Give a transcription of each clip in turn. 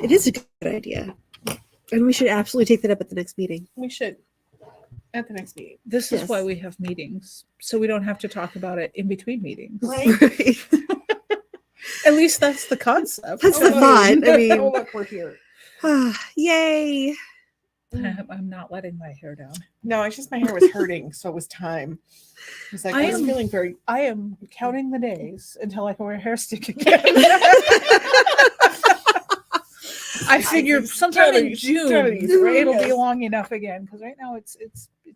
It is a good idea. And we should absolutely take that up at the next meeting. We should. At the next meeting. This is Yes. why we have meetings, so we don't have to talk about it in between meetings. Right? Right. At least that's the concept. That's the thought. I Oh, mean, look, we're here. yay. I'm not letting my hair down. No, it's just my hair was hurting, so it was time. It was like I was feeling very. I am counting the days until I can wear a hair stick again. I figure sometime in June it'll be long enough again, because right now it's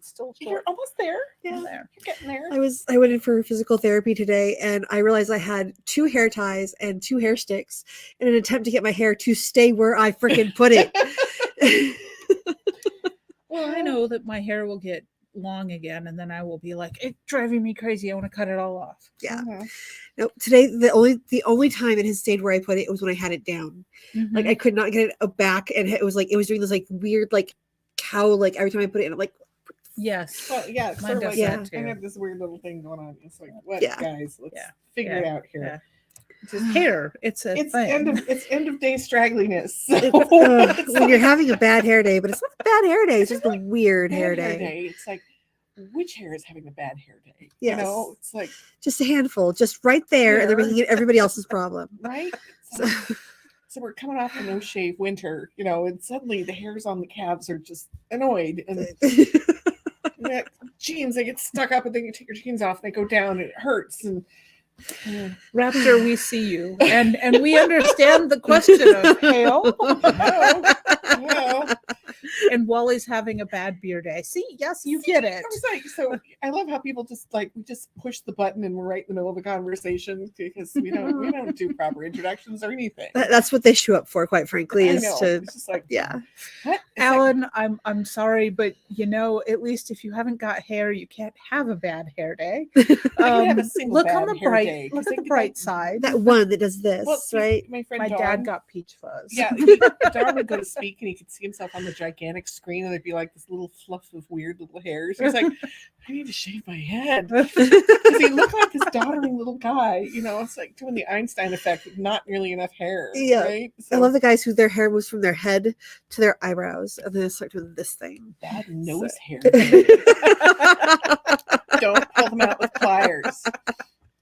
still short. You're almost there. Yeah. There. You're getting there. I went in for physical therapy today, and I realized I had 2 hair ties and 2 hair sticks in an attempt to get my hair to stay where I freaking put it. Well, I know that my hair will get long again, and then I will be like, it's driving me crazy. I want to cut it all off. Yeah. Mhm. No, today the only time it has stayed where I put it was when I had it down. Like I could not get it back, and it was doing this like weird like cow like every time I put it in. I'm like, yes. Well, yeah, it's Mine sort of does like that I too. have this weird little thing going on. It's like, what, Yeah. guys? Let's Yeah. figure it out here. Yeah. Just hair. It's a It's thing. end of day straggliness. So it's, when you're having a bad hair day, but it's not a bad hair day. It's just a weird bad hair day. It's like, which hair is having a bad hair day? Yes. You know, it's like, Just a handful, just right there, and they're There. making it everybody else's problem. right? So we're coming off a no shave winter, you know, and suddenly the hairs on the calves are just annoyed, and that jeans, they get stuck up, and then you take your jeans off, and they go down, and it hurts, and Raptor, we see you, and we understand the question of hail. no. And Wally's having a bad beer day. See, yes, you get it. I was like, so I love how people just like we just push the button and we're right in the middle of a conversation because we don't do proper introductions or anything. That's what they show up for, quite frankly, I is know. to It's just like, yeah. what? It's Alan, I'm sorry, but at least if you haven't got hair, you can't have a bad hair day. can have a single Look on bad the hair bright day, 'cause look at they the get bright that- side. That one that does this, well, see, right? My friend My Dawn, dad got peach fuzz. yeah, Dawn would go to speak and he could see himself on the gigantic screen and there'd be like this little fluff of weird little hairs. He's like, I need to shave my head because he looked like this doddering little guy. You know, it's like doing the Einstein effect with not nearly enough hair. Yeah. Right? I love the guys who their hair moves from their head to their eyebrows, and then they start doing this thing. bad nose hair. Don't pull them out with pliers.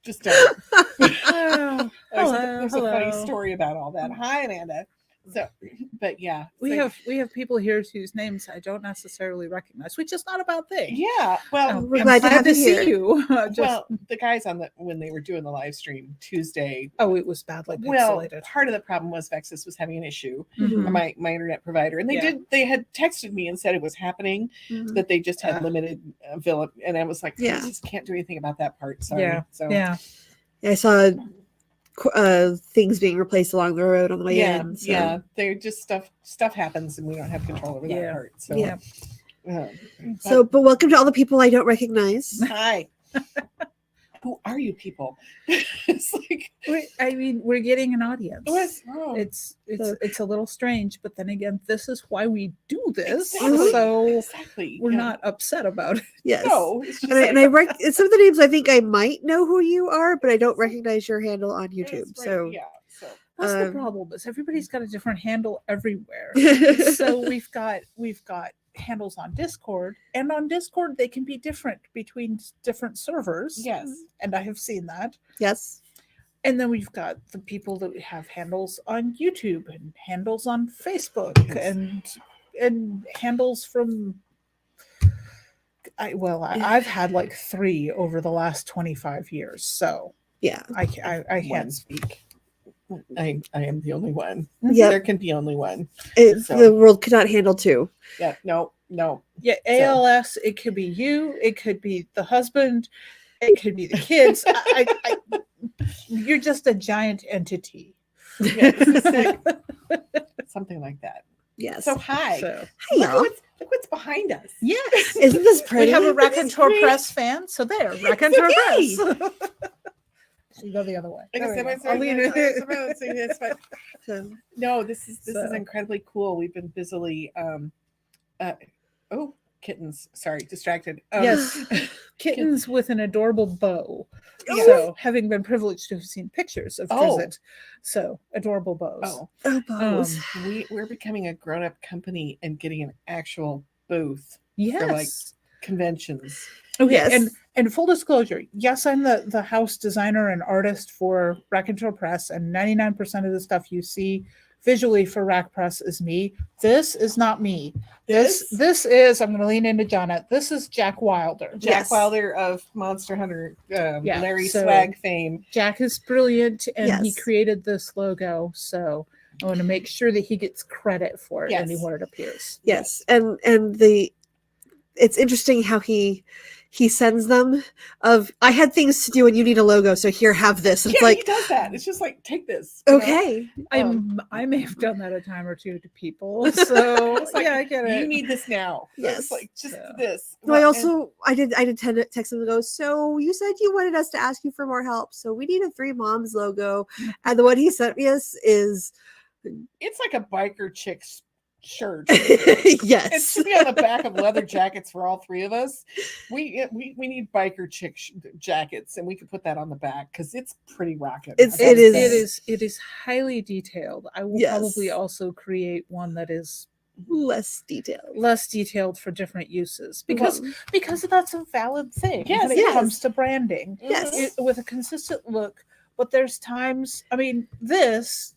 Just don't. There's a funny story about all that. Hi, Amanda. So, but yeah, We so- have people here whose names I don't necessarily recognize, which is not a bad thing. yeah. Well, We're I'm glad to have you see here. you. Just, well, the guys when they were doing the live stream Tuesday. it was badly Well, pixelated. part of the problem was Vexus was having an issue. Mhm. My internet provider, and they had texted me and said it was happening, Mhm. that they just had limited and I was like, Yeah. I just can't do anything about that part. Sorry. Yeah. So Yeah. I saw things being replaced along the road on the way yeah, in. So. yeah. They're just stuff happens and we don't have control over that Yeah. part. So Yeah. uh, So, but welcome to all the people I don't recognize. hi. Who are you people? It's like We're getting an audience. what's wrong? It's a little strange, but then again, this is why we do this. Exactly. So Exactly. we're Yeah. not upset about it. Yes. No, it's just And some of the names I think I might know who you are, but I don't recognize your handle on YouTube. That's right, So yeah. So That's the Um, problem, is everybody's got a different handle everywhere. So we've got handles on Discord, and on Discord they can be different between different servers. yes. And I have seen that. yes. And then we've got the people that have handles on YouTube and handles on Facebook Yes. and handles from I've had like 3 over the last 25 years. So Yeah. I One. can't speak. I am the only one. Yep. There can be only one. So- The world could not handle 2. Yeah. No. Yeah, ALS, it could be you, it could be the husband, it could be the kids. You're just a giant entity. Yeah, it's just like something like that. Yes. So hi. So, Hey, Look y'all. what's behind us. yes. Isn't this We pretty? have a Isn't this Raconteur great? Press fan, so there, Raconteur okay. Press. You go the other way. I guess There we that go. was- I'll lean it. but no, this is So. incredibly cool. We've been busily kittens. Sorry, distracted. Yes. Kittens with an adorable bow. Yeah. So, having been privileged to have seen pictures of Oh. Drizzt, so adorable bows. Oh, Oh, bows. we're becoming a grown-up company and getting an actual booth Yes. for like conventions. Okay, Yes. and full disclosure, yes, I'm the house designer and artist for Raconteur Press, and 99% of the stuff you see visually for Rack Press is me. This is not me. This is, I'm going to lean into Jonna. This is Jack Wilder. Jack Yes. Wilder of Monster Hunter, Larry so Swag fame. Jack is brilliant, and he Yes. created this logo, so I want to make sure that he gets credit for it Yes. anywhere it appears. Yes. And it's interesting how he sends them of, I had things to do and you need a logo, so here, have this. It's Yeah, like, he does that. It's just like, take this. you know? okay. I may have done that a time or two to people, so It's like, yeah, I get it. You need this now. Yes. It's like just So. this. No, I did text him and go, so you said you wanted us to ask you for more help, so we need a Three Moms logo. And the one he sent me is It's like a biker chick's shirt. yes. It should be on the back of leather jackets for all three of us. We need biker chick jackets, and we could put that on the back because it's pretty rocking. It It is highly detailed. I will Yes. probably also create one that is less detailed. less detailed for different uses because that's a valid thing Yes, when it yes. comes to branding. Yes. With a consistent look, but there's times, I mean, this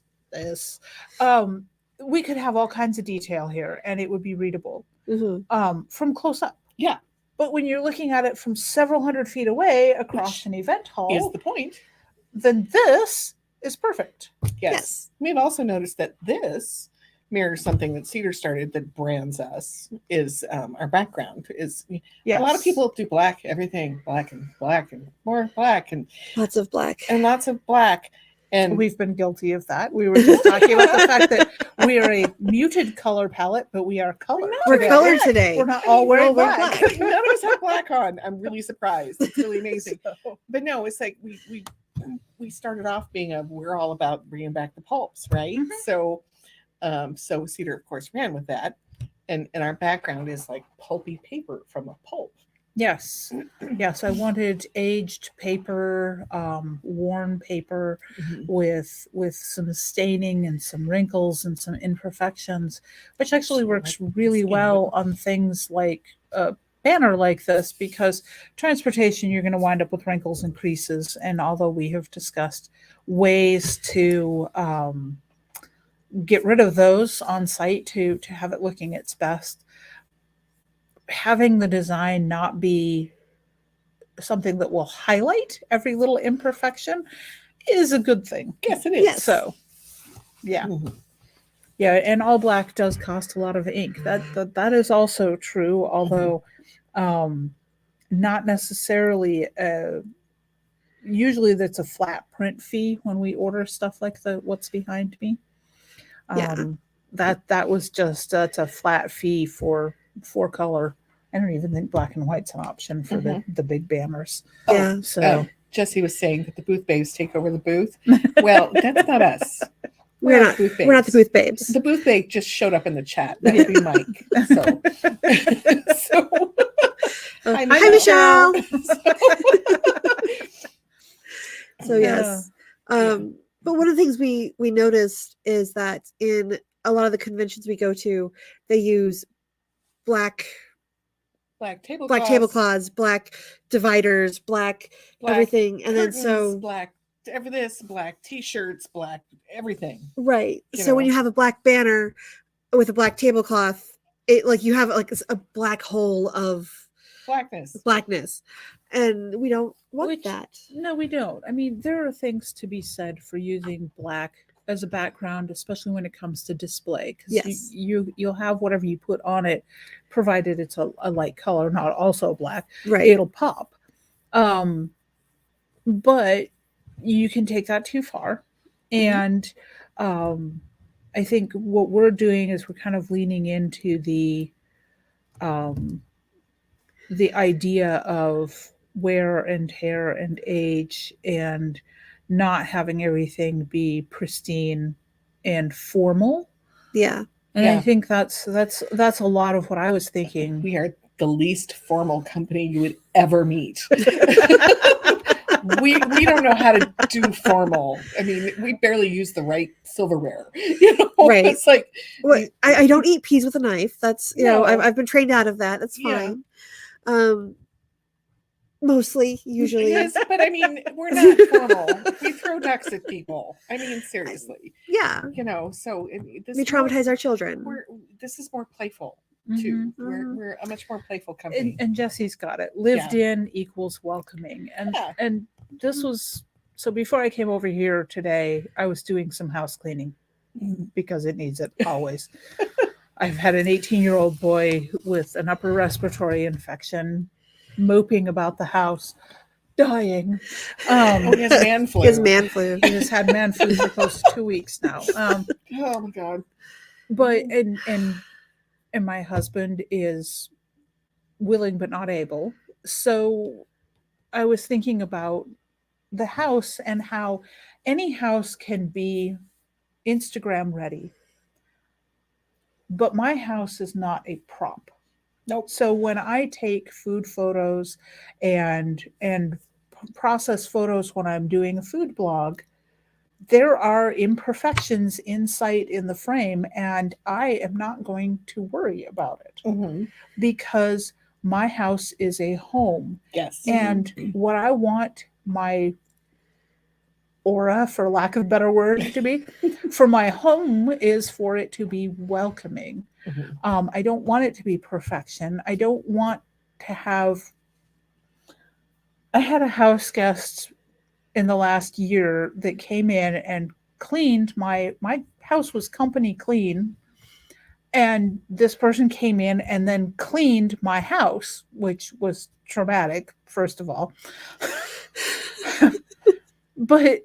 we could have all kinds of detail here and it would be readable from close up. Yeah. But when you're looking at it from several hundred feet away across an event hall, is the point. then this is perfect. Yes. We've also noticed that this mirrors something that Cedar started that brands us is our background is Yes. a lot of people do black, everything black and more black and Lots of black. lots of black. And We've been guilty of that. We were just talking about the fact that we are a muted color palette, but we are colored. We're today. colored today. We're not all wearing We're black. none of us have black on. I'm really surprised. It's really amazing. So, But no, it's like we started off being we're all about bringing back the pulps, right? So Cedar of course ran with that, and our background is like pulpy paper from a pulp. yes. I wanted aged paper, worn paper with some staining and some wrinkles and some imperfections, which actually works really well on things like a banner like this, because transportation, you're going to wind up with wrinkles and creases. And although we have discussed ways to get rid of those on site to have it looking its best, having the design not be something that will highlight every little imperfection is a good thing. Yes, it is. Yes. So, yeah. Mhm. Yeah, and all black does cost a lot of ink. That is also true, although not necessarily usually that's a flat print fee when we order stuff like what's behind me. That was just that's a flat fee for color. I don't even think black and white's an option for the big banners. Yeah. So Jesse was saying that the booth babes take over the booth. Well, that's not us. We're not booth we're not the booth babes. The booth babe just showed up in the chat. That would be Mike. Hi, Hi, Michelle. So, So yes. But one of the things we noticed is that in a lot of the conventions we go to, they use black tablecloths, black dividers, black everything, and curtains, then black black t-shirts, black everything. Right. You So when know. you have a black banner with a black tablecloth, it like you have like a black hole of blackness, and we don't want that. No, we don't. I mean, there are things to be said for using black as a background, especially when it comes to display, because Yes. you'll have whatever you put on it, provided it's a light color, not also black. Right. It'll pop. But you can take that too far, and I think what we're doing is we're kind of leaning into the idea of wear and tear and age, and not having everything be pristine and formal. Yeah. And Yeah. I think that's a lot of what I was thinking. We are the least formal company you would ever meet. we don't know how to do formal. I mean, we barely use the right silverware. Right. It's like, well, I don't eat peas with a knife. That's No. I've been trained out of that. That's Yeah. fine. Mostly, usually. yes, but I mean, we're not formal. We throw ducks at people. I mean, seriously. Yeah. So this We traumatize our children. This is more playful too. We're a much more playful company. And Jesse's got it. Lived in equals welcoming. And this was, so before I came over here today, I was doing some house cleaning because it needs it always. I've had an 18-year-old boy with an upper respiratory infection moping about the house, dying. He has man flu. He has man flu. He has had man flu for close to 2 weeks now. Oh my God. But and my husband is willing but not able. So I was thinking about the house and how any house can be Instagram ready. But my house is not a prop. Nope. So when I take food photos and process photos when I'm doing a food blog, there are imperfections in sight in the frame, and I am not going to worry about it because my house is a home. Yes. And what I want my aura, for lack of a better word, to be for my home is for it to be welcoming. I don't want it to be perfection. I don't want to have. I had a house guest in the last year that came in and cleaned my house was company clean, and this person came in and then cleaned my house, which was traumatic, first of all. But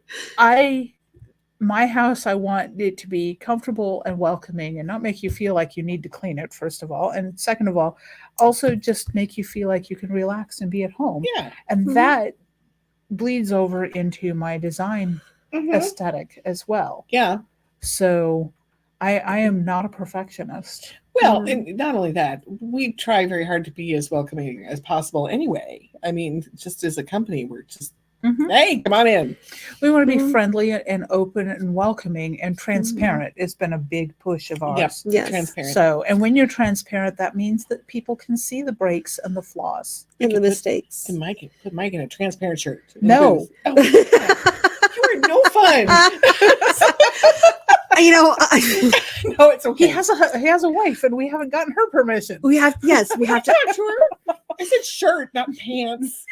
my house, I want it to be comfortable and welcoming and not make you feel like you need to clean it, first of all. And second of all, also just make you feel like you can relax and be at home. Yeah. And that bleeds over into my design aesthetic as well. Yeah. So I am not a perfectionist. Well, and not only that, we try very hard to be as welcoming as possible anyway. I mean, just as a company, we're just, hey, come on in. We want to be friendly and open and welcoming and transparent. It's been a big push of ours. Yes. Transparent. So, and when you're transparent, that means that people can see the breaks and the flaws. And the mistakes. Put Mike in a transparent shirt. No. Oh, you are no fun. No, it's okay. He has a wife, and we haven't gotten her permission. We have to. Talk to her. I said shirt, not pants.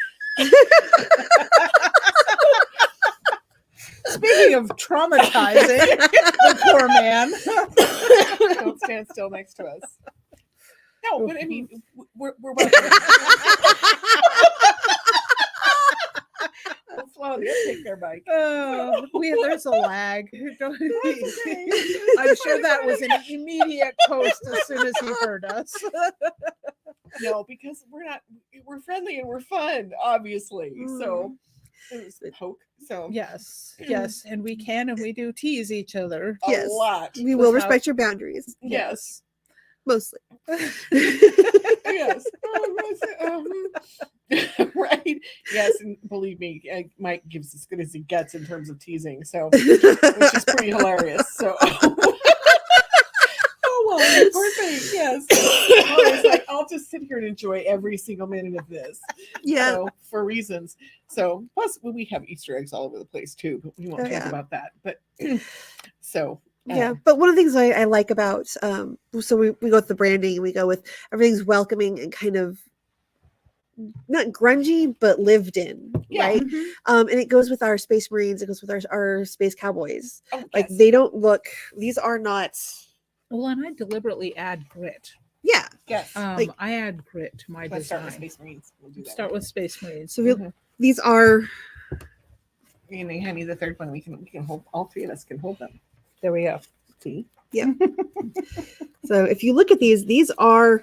Speaking of traumatizing, the poor man. Don't stand still next to us. No, but I mean, we're welcome. Let's slow the uptake there, Mike. There's a lag. I'm sure that was an immediate post as soon as he heard us. No, because we're friendly and we're fun, obviously. So it was a poke. So yes, and we do tease each other a lot. We will respect your boundaries. Yes. Mostly. Yes. Right. Yes, and believe me, Mike gives as good as he gets in terms of teasing, so which is pretty hilarious. So poor thing. Yes. It's like, I'll just sit here and enjoy every single minute of this. Yeah. So, for reasons. So plus we have Easter eggs all over the place too, but we won't talk about that. But so but one of the things I like about so we go with the branding, we go with everything's welcoming and kind of not grungy but lived in, right? And it goes with our Space Marines, it goes with our Space Cowboys. Like they don't look, these are not. Well, and I deliberately add grit. Yeah. Yes. I add grit to my Let's design. start with Space Marines. We'll do that. Start with Space Marines. So these are. You know, honey, the third one we can hold. All three of us can hold them. There we go. See. Yeah. So if you look at these are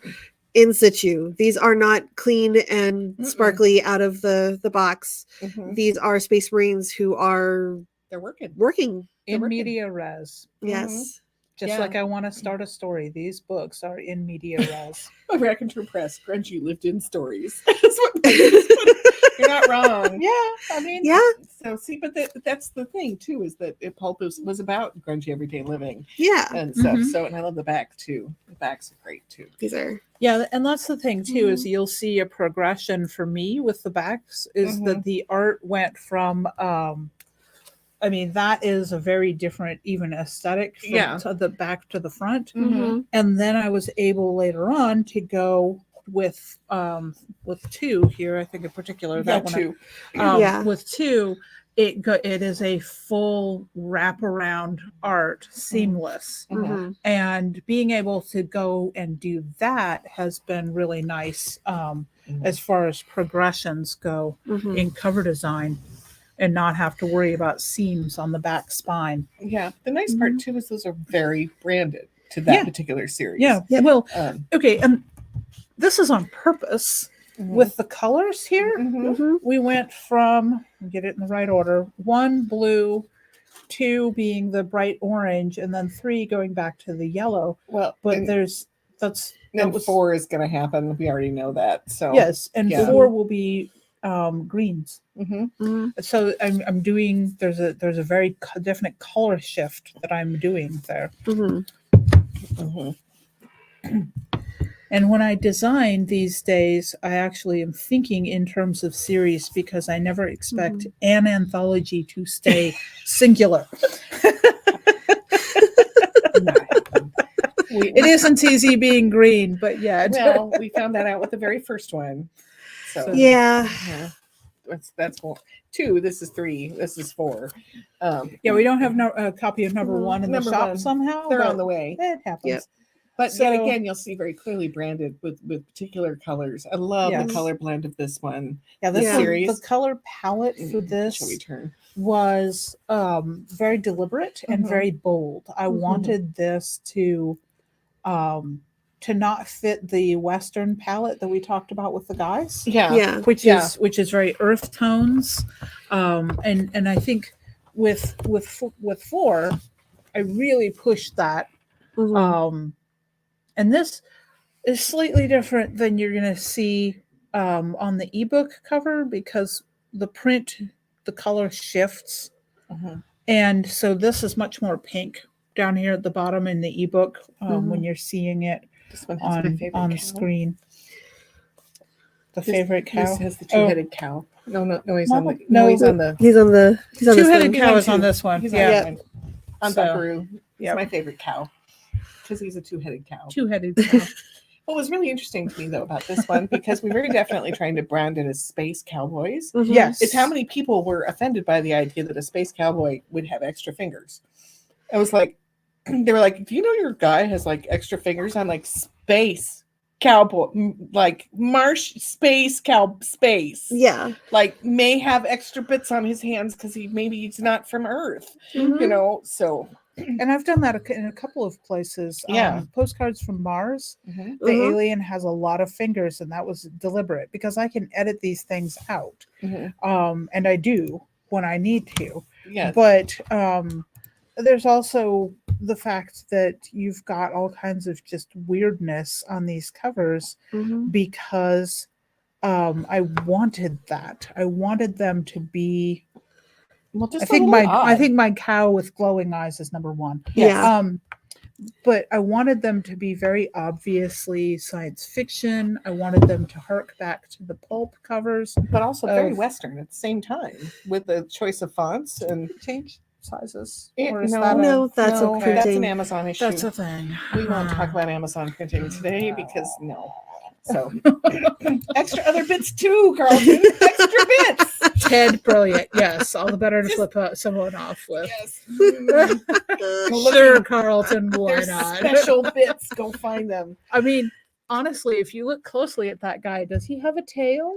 in situ. These are not clean and sparkly out of the box. These are Space Marines who are they're working in media res. Yes. Just Yeah. like I want to start a story. These books are in media res. American Press, grungy lived-in stories. You're not wrong. Yeah, I mean, Yeah. So see, but that's the thing too, is that pulp was about grungy everyday living Yeah. and stuff. Mhm. So, and I love the back too. The backs are great too. These are. yeah, and that's the thing too, is Mhm. you'll see a progression for me with the backs is that the art went from I mean, that is a very different even aesthetic from Yeah. to the back to the front. Mhm. And then I was able later on to go with two here, I think in particular That that one. too. Yeah. With two, it is a full wraparound art, seamless. Mhm. And being able to go and do that has been really nice as far as progressions go Mhm. in cover design, and not have to worry about seams on the back spine. Yeah. The nice part too is those are very branded to that Yeah. particular series. Yeah. Yep. Well, Um, okay, and this is on purpose. With the colors here, Mhm. we went from, get it in the right order, 1 blue, 2 being the bright orange, and then 3 going back to the yellow. well, But and that then was 4 is going to happen. We already know that. So yes, and Yeah. 4 will be greens. Mhm. Mhm. So I'm doing. There's a very definite color shift that I'm doing there. Mhm. Mhm. And when I design these days, I actually am thinking in terms of series because I never expect an anthology to stay singular. Not happened. It isn't easy being green, but yeah. Well, we found that out with the very first one. So Yeah. yeah, that's 1. 2. This is 3. This is 4. Yeah, we don't have a copy of number 1 in the Number shop 1. somehow. They're but on the way. It happens. Yep. But So- yet again, you'll see very clearly branded with particular colors. I love Yes. the color blend of this one. Yeah, this Yeah. one, Series. the color palette for this Shall we turn? was very deliberate and very bold. I wanted this to not fit the Western palette that we talked about with the guys, Yeah. Yeah. which Yeah. is very earth tones, and I think with 4, I really pushed that. Mhm. And this is slightly different than you're going to see on the ebook cover because the print, the color shifts. Mhm. And so this is much more pink down here at the bottom in the ebook when you're seeing it This one has my favorite on cow. screen. The favorite cow. This has the two-headed cow. No, he's No, on the. no, he's on the. He's on the. He's on this Two-headed one. cow is two. on this one. He's Yeah, on, Yep. that one. On So, Buckaroo. He's yep. my favorite cow because he's a two-headed cow. two-headed cow. What was really interesting to me though about this one, because we were definitely trying to brand it as space cowboys, Mhm. Yes, is how many people were offended by the idea that a space cowboy would have extra fingers. I was like, they were like, do you know your guy has like extra fingers? I'm like, space cowboy, like marsh space space. Yeah. Like may have extra bits on his hands because maybe he's not from Earth, Mhm. you know. So and I've done that in a couple of places. Yeah. Postcards from Mars. mhm, The Mhm. alien has a lot of fingers, and that was deliberate because I can edit these things out, mhm. and I do when I need to. Yeah, But there's also the fact that you've got all kinds of just weirdness on these covers Mhm. because I wanted that. I wanted them to be. well, just I think a little odd. my cow with glowing eyes is number 1. Yes. Yeah. But I wanted them to be very obviously science fiction. I wanted them to hark back to the pulp covers. but also very of- Western at the same time with the choice of fonts and Change sizes, It- or is no, that No, that's a no, that's an printing. Amazon issue. that's a thing? We won't talk about Amazon printing today because no. So extra other bits too, Carlton. Extra bits. Ted, brilliant. Yes, all the better to flip someone off with. Yes. Sure, Carlton. Why There's not? special bits. Go find them. I mean, honestly, if you look closely at that guy, does he have a tail?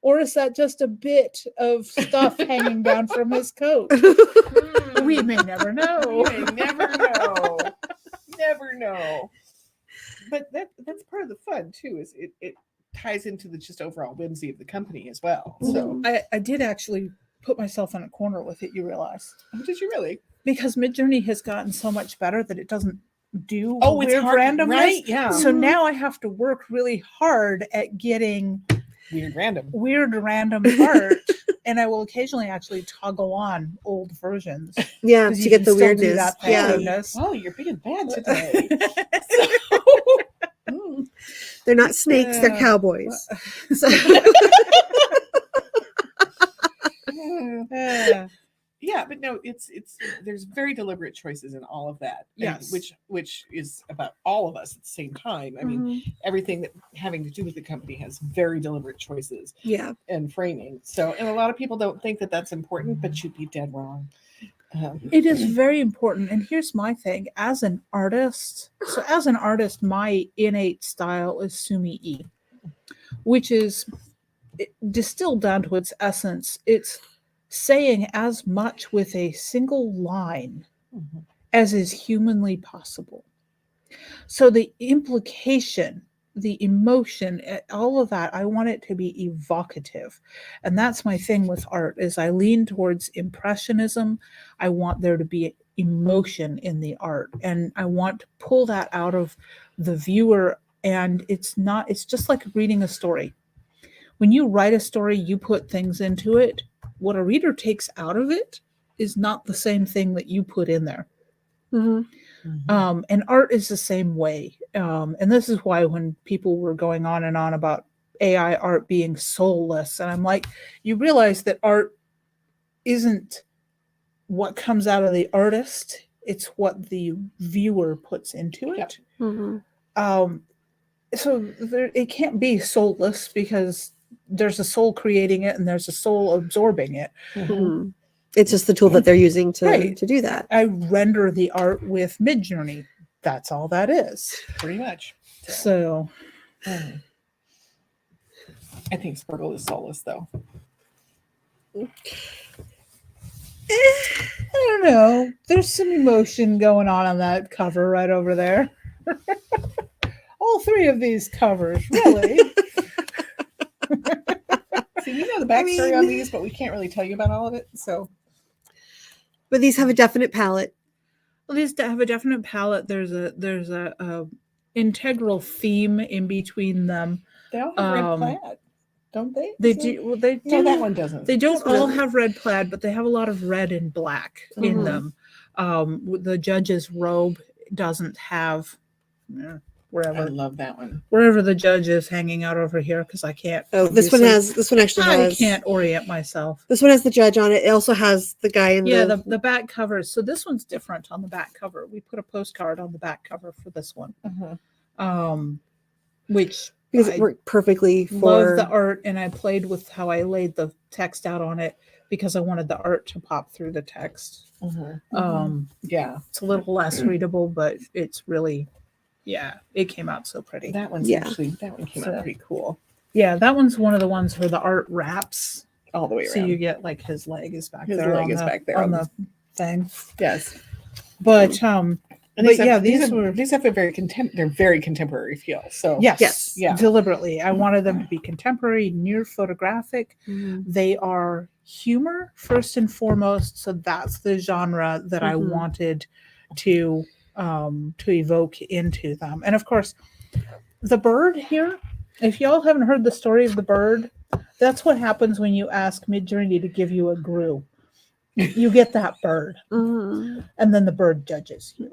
Or is that just a bit of stuff hanging down from his coat? We may never know. You may never know. Never know. But that's part of the fun too. Is it ties into the just overall whimsy of the company as well. So I did actually put myself in a corner with it, you realize. did you really? Because Midjourney has gotten so much better that it doesn't do it's weird hard, randomness. right? Yeah. So now I have to work really hard at getting Weird random art, and I will occasionally actually toggle on old versions. Yeah, 'Cause to you get can the still do weirdness. that, thank Yeah, goodness. Oh, you're big and bad today. So, they're not snakes; they're cowboys. So, yeah, but no, it's there's very deliberate choices in all of that. Yes. Which is about all of us at the same time. I mean, mhm. everything that having to do with the company has very deliberate choices Yeah. and framing. So, and a lot of people don't think that that's important, but you'd be dead wrong. It is very important. And here's my thing. As an artist, my innate style is sumi-e, which is distilled down to its essence. It's saying as much with a single line as is humanly possible. So the implication, the emotion, all of that, I want it to be evocative. And that's my thing with art is I lean towards impressionism. I want there to be emotion in the art, and I want to pull that out of the viewer. And it's just like reading a story. When you write a story, you put things into it. What a reader takes out of it is not the same thing that you put in there. Mhm. And art is the same way. And this is why when people were going on and on about AI art being soulless, and I'm like, you realize that art isn't what comes out of the artist, it's what the viewer puts into it. Yep. Mhm. So it can't be soulless because there's a soul creating it and there's a soul absorbing it. Mhm. It's just the tool that they're using to Right. do that. I render the art with Midjourney. That's all that is. Pretty much. So I think Sparkle is soulless, though. I don't know. There's some emotion going on that cover right over there. All three of these covers, really. See, we know the backstory on these, but we can't really tell you about all of it. So, but these have a definite palette. Well, these have a definite palette. There's a integral theme in between them. they all have red plaid, don't they? They do. Well, they do. No, that one doesn't. They don't Just all really. have red plaid, but they have a lot of red and black in them. The judge's robe doesn't have I wherever love that one. wherever the judge is hanging out over here because I can't. Oh, this one actually has. I can't orient myself. This one has the judge on it. It also has the guy in the back cover. So this one's different on the back cover. We put a postcard on the back cover for this one, which because it worked perfectly for love the art, and I played with how I laid the text out on it because I wanted the art to pop through the text. Yeah, it's a little less readable, but it's really, it came out so pretty. That one came out pretty cool. Yeah, that one's one of the ones where the art wraps all the way around. So you get like his leg is back there. His leg is back there on the thing. Yes, but these have a very contemporary feel. So yes, deliberately, I wanted them to be contemporary, near photographic. They are humor first and foremost, so that's the genre that I wanted to evoke into them. And of course, the bird here. If y'all haven't heard the story of the bird, that's what happens when you ask Midjourney to give you a grue. You get that bird, and then the bird judges you.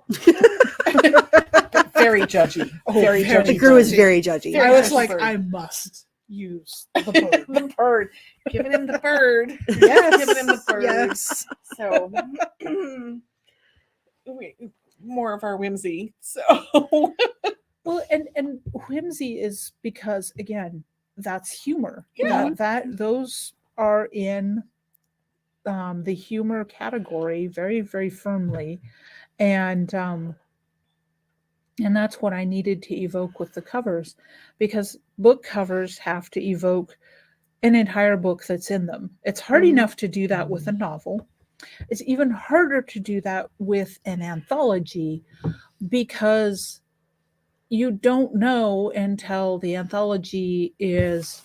Very judgy. Very judgy. The grue is very judgy. I was like, I must use the bird. The bird. Giving him the bird. Yes. Giving him the bird. Yes. So more of our whimsy. So well, and whimsy is because again, that's humor. Yeah. That those are in the humor category very, very firmly. And that's what I needed to evoke with the covers, because book covers have to evoke an entire book that's in them. It's hard enough to do that with a novel. It's even harder to do that with an anthology, because you don't know until the anthology is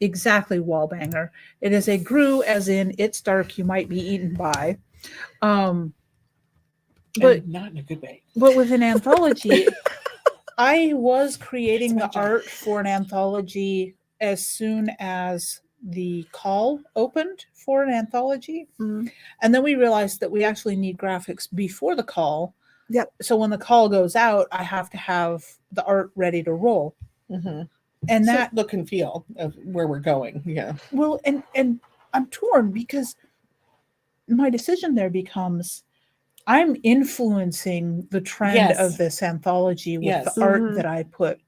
exactly wallbanger. It is a grue, as in it's dark, you might be eaten by. But and not in a good way. But with an anthology, I was creating That's the my job. art for an anthology as soon as the call opened for an anthology. Mhm. And then we realized that we actually need graphics before the call. Yep. So when the call goes out, I have to have the art ready to roll. Mm-hmm. And So that look and feel of where we're going. Yeah. well, and I'm torn because my decision there becomes I'm influencing the trend Yes. of this anthology with Yes. the art Mhm. that I put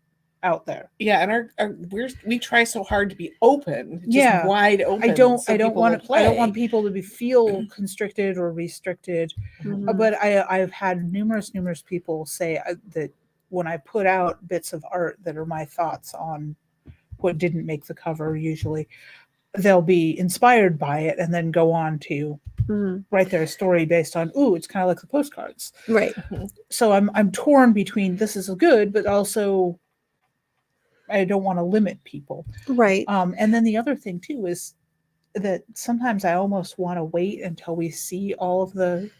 out there. Yeah, and we try so hard to be open, just Yeah. wide open. I don't so people will want play. people to be feel constricted or restricted. Mhm. But I've had numerous people say that when I put out bits of art that are my thoughts on what didn't make the cover, usually they'll be inspired by it and then go on to Mhm. write their story based on, ooh, it's kind of like the postcards. Right. So I'm torn between this is good, but also I don't want to limit people. Right. And then the other thing too is that sometimes I almost want to wait until we see all of the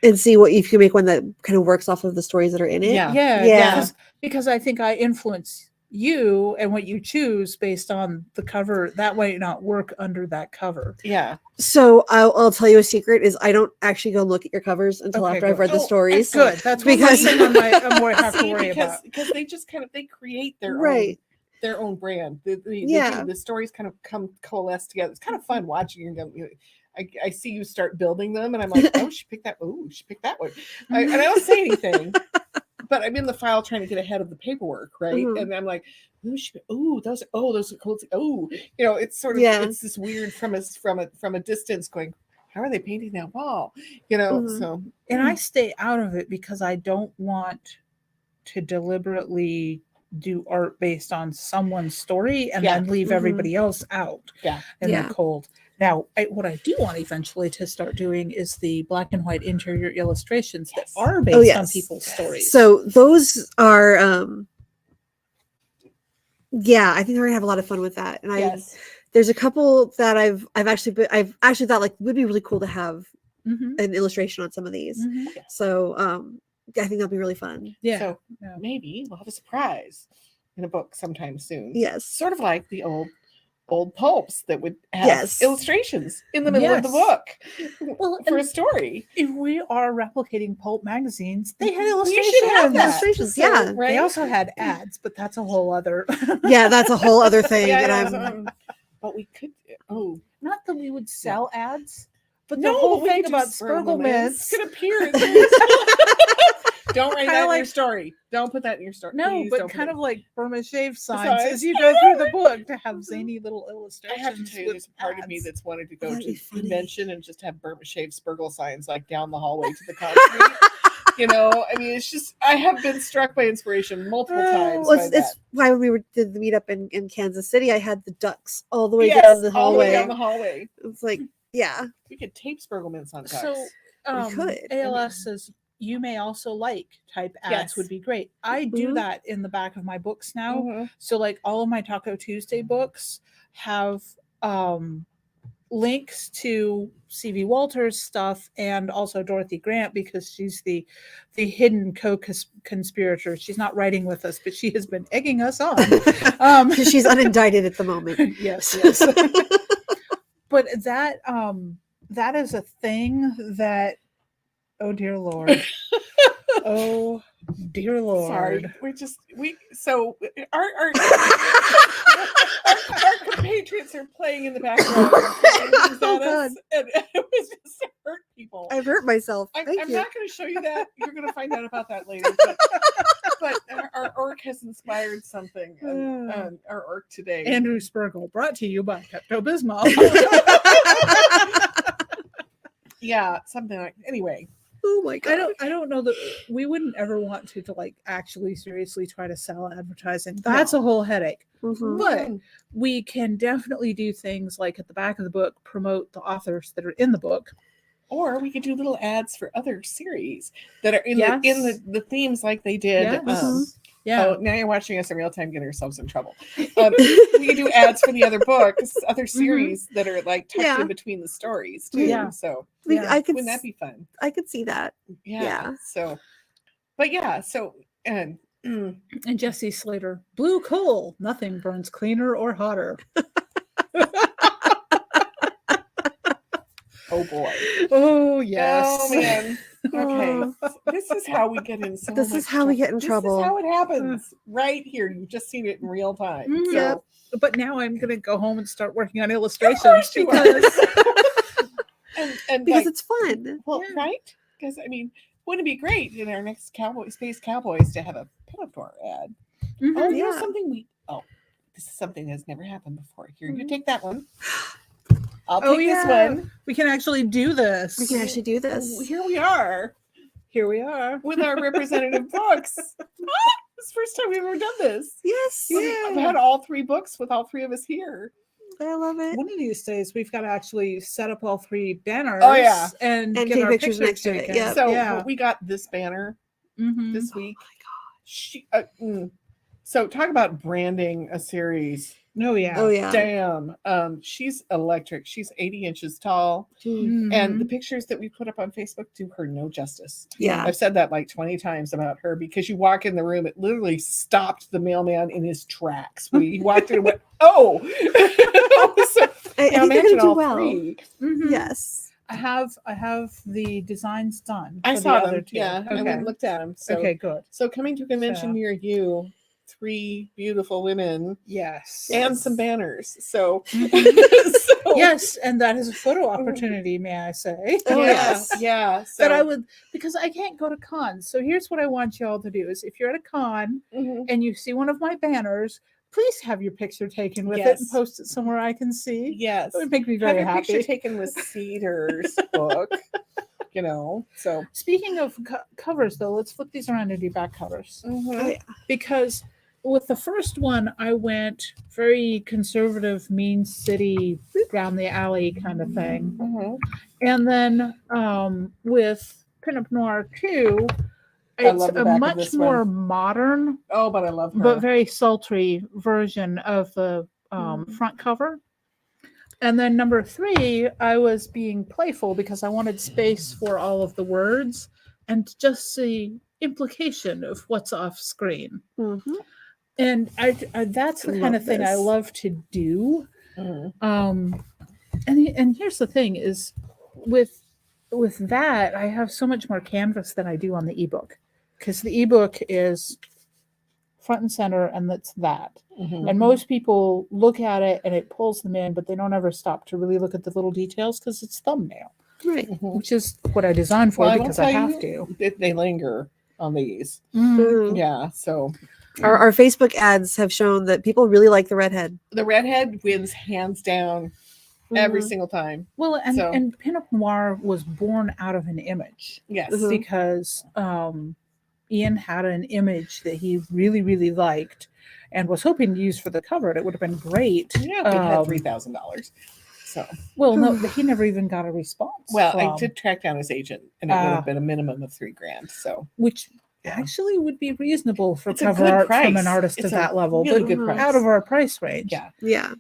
And see what if you can make one that kind of works off of the stories that are in it. Yeah. Yeah. because I think I influence you and what you choose based on the cover. That might not work under that cover. Yeah. So I'll tell you a secret is I don't actually go look at your covers until Okay, after I've good. read the Oh, stories. Good. That's Because- one thing I'm more have to See, worry about. because they just kind of they create their Right. own brand. They Yeah. do. The stories kind of coalesce together. It's kind of fun watching them. I see you start building them, and I'm like, oh, she picked that. Oh, she picked that one. And I don't say anything, but I'm in the file trying to get ahead of the paperwork, right? Mhm. And I'm like, those are cool. Oh, it's sort of it's this weird from a distance going. How are they painting that wall? Mhm. So And I stay out of it because I don't want to deliberately do art based on someone's story and Yeah. then leave Mhm. everybody else out Yeah. in Yeah. the cold. Now, what I do want eventually to start doing is the black and white interior illustrations Yes. that are based on yes. people's stories. So those are yeah, I think we're gonna have a lot of fun with that. And yes. there's a couple that I've actually thought like would be really cool to have Mhm. an illustration on some of these. Mhm. So I think that'll be really fun. Yeah. So yeah. maybe we'll have a surprise in a book sometime soon. Yes. Sort of like the old pulps that would have Yes. illustrations in the middle of the Yes. book Well, for a and story. if we are replicating pulp magazines, they had We illustrations. should have that. Illustrations, So, yeah. right? They also had ads, but that's a whole other. Yeah, that's a whole other thing. Yeah, And but we could. Oh Not that we would sell ads, but the no! whole But we thing could do about Spurgelmans Spurgelmans. could appear. Don't write Kinda that in like- your story. Don't put that in your story. No, Please but don't put kind it- of like Burma shave signs Signs. as you go through the book to have zany little I illustrations. have to tell you, with there's a part of me ads. that's wanted to go That'd to be the funny. convention and just have Burma Shave Spurgle signs like down the hallway to the concrete. I mean, it's just I have been struck by inspiration multiple times. well, by it's why when we did the meetup in Kansas City, I had the ducks all the way yes, down the all the way hallway. down the hallway. It's like, yeah, We could tape Spurgelmans on ducks. So could. ALS says you may also like type ads Yes. would be great. I do Mhm. that in the back of my books now. Mhm. So like all of my Taco Tuesday books have links to C.V. Walters stuff and also Dorothy Grant because she's the hidden co-conspirator. She's not writing with us, but she has been egging us on. She's unindicted at the moment. yes. But that is a thing that oh dear Lord. Oh dear Lord. Sorry, our compatriots are playing in the background. Oh, God. And it was just to hurt people. I've hurt myself. I'm Thank you. not going to show you that. You're going to find out about that later. But our orc has inspired something. Our orc today. Andrew Spurgle, brought to you by Pepto Bismol. Yeah, something like. Anyway, Oh my god. I don't know that we wouldn't ever want to like actually seriously try to sell advertising. That's a whole headache. Mhm. But we can definitely do things like at the back of the book promote the authors that are in the book. or we could do little ads for other series that are in Yes. the themes like they did. Yes. Yeah. Oh, now you're watching us in real time, getting ourselves in trouble. We can do ads for the other books, other series that are like tucked in between the stories too. Yeah. So wouldn't that be fun? I could see that. Yeah. So, but yeah. So and. And Jesse Slater, blue coal. Nothing burns cleaner or hotter. Oh boy. Oh yes. Oh man. Okay. This is how we get in so This much is how we get in trouble. This is how it happens. Right here. You've just seen it in real time. Mhm. So Yep. But now I'm gonna go home and start working on illustrations you because and Because like, it's fun. well, Yeah. right? Because I mean, wouldn't it be great in our next Space Cowboys to have a pinup noir ad? Mhm. Oh, here's Yeah. something this is something that's never happened before. Here, you Mhm. take that one. I'll Oh, take this yeah. one. we can actually do this. We can actually do this. Here we are Here we are. with our representative books. It's the first time we've ever done this. Yes. I've had all 3 books with all 3 of us here. I love it. One of these days, we've got to actually set up all 3 banners. Oh, yeah. and And get take our pictures pictures next to it, taken. yep. So yeah. we got this banner Mhm. this week. So talk about branding a series. Oh yeah. Oh yeah. Damn. She's electric. She's 80 inches tall. Mm. And the Mhm. pictures that we put up on Facebook do her no justice. Yeah. I've said that like 20 times about her because you walk in the room, it literally stopped the mailman in his tracks. When he walked in and went, oh! So, I now think they're imagine gonna do all well. 3. Mhm. Yes. I have the designs done. I for saw the other them. 2. Yeah. I went Okay. and looked at them. So, Okay. Good. so coming to a convention So- near you, 3 beautiful women Yes. and some banners. So, Mhm. so Yes, and that is a photo opportunity, may I say? Oh, yeah, yes. yeah. So, That I would, because I can't go to cons. So here's what I want you all to do: is if you're at a con Mhm. and you see one of my banners, please have your picture taken with it and Yes. post it somewhere I can see. Yes. That would make me Have very your picture happy. taken with Cedar's book. So Speaking of covers, though, let's flip these around and do back covers. mhm. Oh, yeah. Because with the first one, I went very conservative, mean city, down the alley kind of thing. Mhm. And then with Pinup Noir 2, I it's love the a back of much this more one. modern, Oh, but I love her. but very sultry version of the front cover. And then number 3, I was being playful because I wanted space for all of the words and just the implication of what's off screen. Mhm. And I that's the kind Love of thing I this. love to do. Mhm. And here's the thing is with that, I have so much more canvas than I do on the ebook, because the ebook is front and center, and that's that. Mhm. And most people look at it and it pulls them in, but they don't ever stop to really look at the little details because it's thumbnail, Right. Mhm. which is what I designed for Well, I will because I tell have you, to. they linger on these. Mhm. Yeah. So Our Facebook ads have shown that people really like the redhead. the redhead wins hands down every Mhm. single time. Well, and So- and Pinup Noir was born out of an image. Yes. Mhm. Because Ian had an image that he really, really liked and was hoping to use for the cover. And it would have been great. Yeah, we had $3,000. So Well, no, but he never even got a response. well, I from- did track down his agent, and it would Ah. have been a minimum of $3,000. So which Yeah. actually would be reasonable for It's a cover good art from price. an artist It's of a that level, really but good Mhm. price. out of our price range. yeah. Yeah.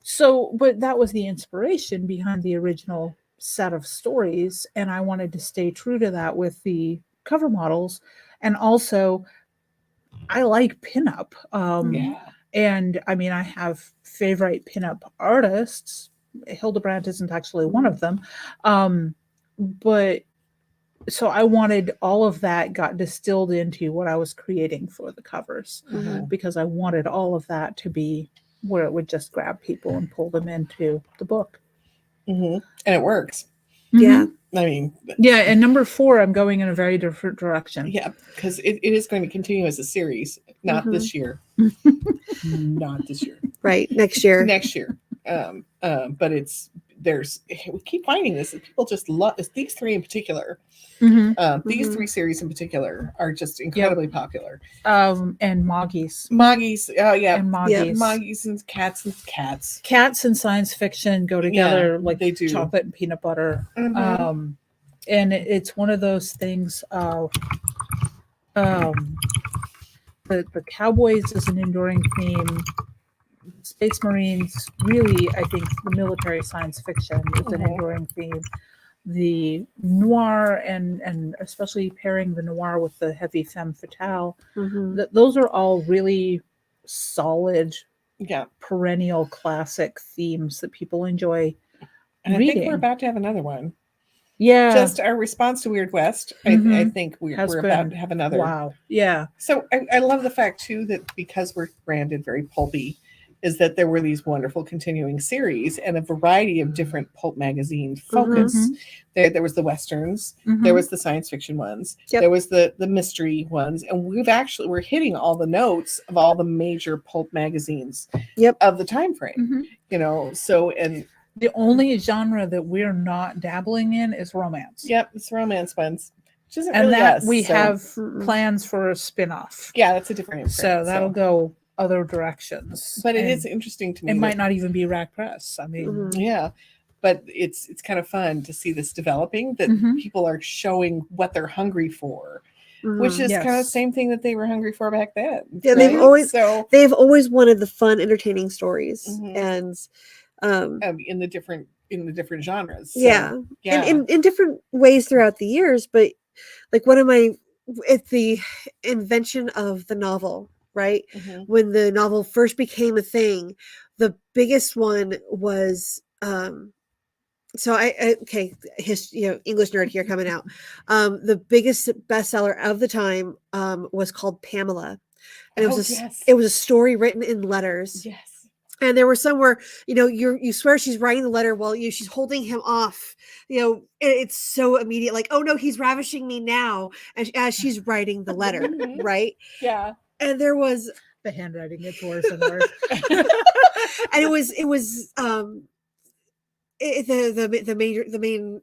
So, but that was the inspiration behind the original set of stories, and I wanted to stay true to that with the cover models. And also, I like pinup. Yeah. And I mean, I have favorite pinup artists. Hildebrandt isn't actually one of them. But so I wanted all of that got distilled into what I was creating for the covers, Mhm. because I wanted all of that to be where it would just grab people and pull them into the book. Mhm. And it works. Yeah. I mean, Yeah. And number 4, I'm going in a very different direction. yeah, because it is going to continue as a series, not Mhm. this year. Not this year. Right. Next year. Next year. But we keep finding this, that people just love these 3 in particular. These Mhm. 3 series in particular are just incredibly popular. And Moggies. Moggies, oh yeah, And Moggies. Moggies and cats. Cats and science fiction go together like they do. chocolate and peanut butter. Mhm. And it's one of those things of the cowboys is an enduring theme. Space Marines, really, I think the military science fiction is an enduring theme. The noir and especially pairing the noir with the heavy femme fatale, those are all really solid, perennial classic themes that people enjoy and reading. I think we're about to have another one. Yeah. Just our response to Weird West, I think we're about to have another. Wow. Yeah. So I love the fact, too, that because we're branded very pulpy, is that there were these wonderful continuing series and a variety of different pulp magazine focus. There was the Westerns, there was the science fiction ones, there was the mystery ones, and we're hitting all the notes of all the major pulp magazines of the time frame. You know, so and the only genre that we're not dabbling in is romance. Yep, it's romance ones. Which isn't and really that us, we so. have plans for a spin-off. Yeah, that's a different imprint, so that'll go other directions. But it is interesting to me. It might not even be Rack Press. I mean, yeah, but it's kind of fun to see this developing, that people are showing what they're hungry for, which is kind of the same thing that they were hungry for back then. Yeah, right? they've always wanted the fun, entertaining stories, and in the different genres. So, and in different ways throughout the years. But like it's the invention of the novel. Right? When the novel first became a thing, the biggest one was so English nerd here coming out. The biggest bestseller of the time was called Pamela, and it was a story written in letters. Yes. And there were some where, you swear she's writing the letter while she's holding him off. It's so immediate, like, oh no, he's ravishing me now, as she's writing the letter, right? Yeah. And there was the handwriting gets worse and worse. And it was the main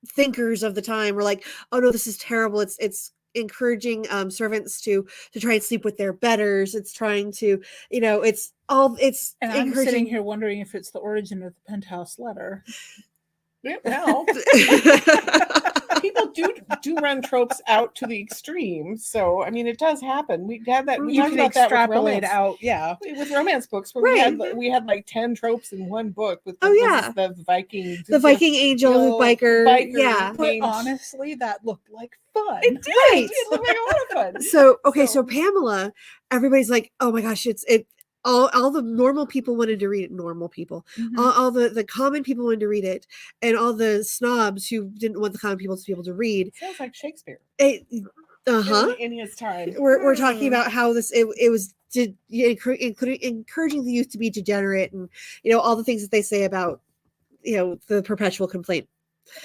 thinkers of the time were like, oh no, this is terrible. It's encouraging servants to try and sleep with their betters. It's trying to, it's and I'm sitting here wondering if it's the origin of the penthouse letter. No. People do run tropes out to the extreme, so I mean it does happen. We had that. We talked about that with romance. With romance books, where we had like 10 tropes in one book. With the Viking, the Viking angel, biker. Yeah, but honestly, that looked like fun. It did. Right. It looked like a lot of fun. So Pamela, everybody's like, oh my gosh, all the normal people wanted to read it. Normal people, all the common people wanted to read it, and all the snobs who didn't want the common people to be able to read. Sounds like Shakespeare. In his time. We're talking about how it was encouraging the youth to be degenerate, and all the things that they say about the perpetual complaint.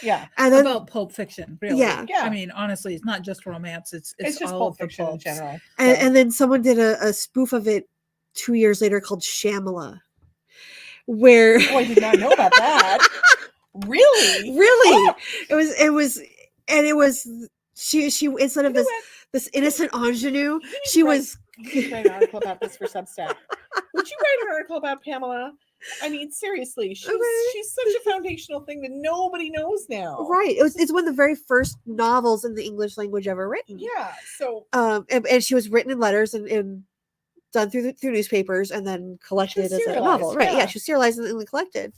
Yeah, and then, about pulp fiction, really. Yeah. I mean, honestly, it's not just romance; it's just all pulp of the fiction pulps. in general. And then someone did a spoof of it 2 years later called Shamala, where I did not know about that. Really? Oh. It was she instead of this innocent ingenue, she was. You should write an article about this for Substack. Would you write an article about Pamela? I mean, seriously, she's such a foundational thing that nobody knows now. Right. It's one of the very first novels in the English language ever written. Yeah. So and she was written in letters and done through newspapers and then collected as a novel. Right. Yeah, she was serialized and then collected.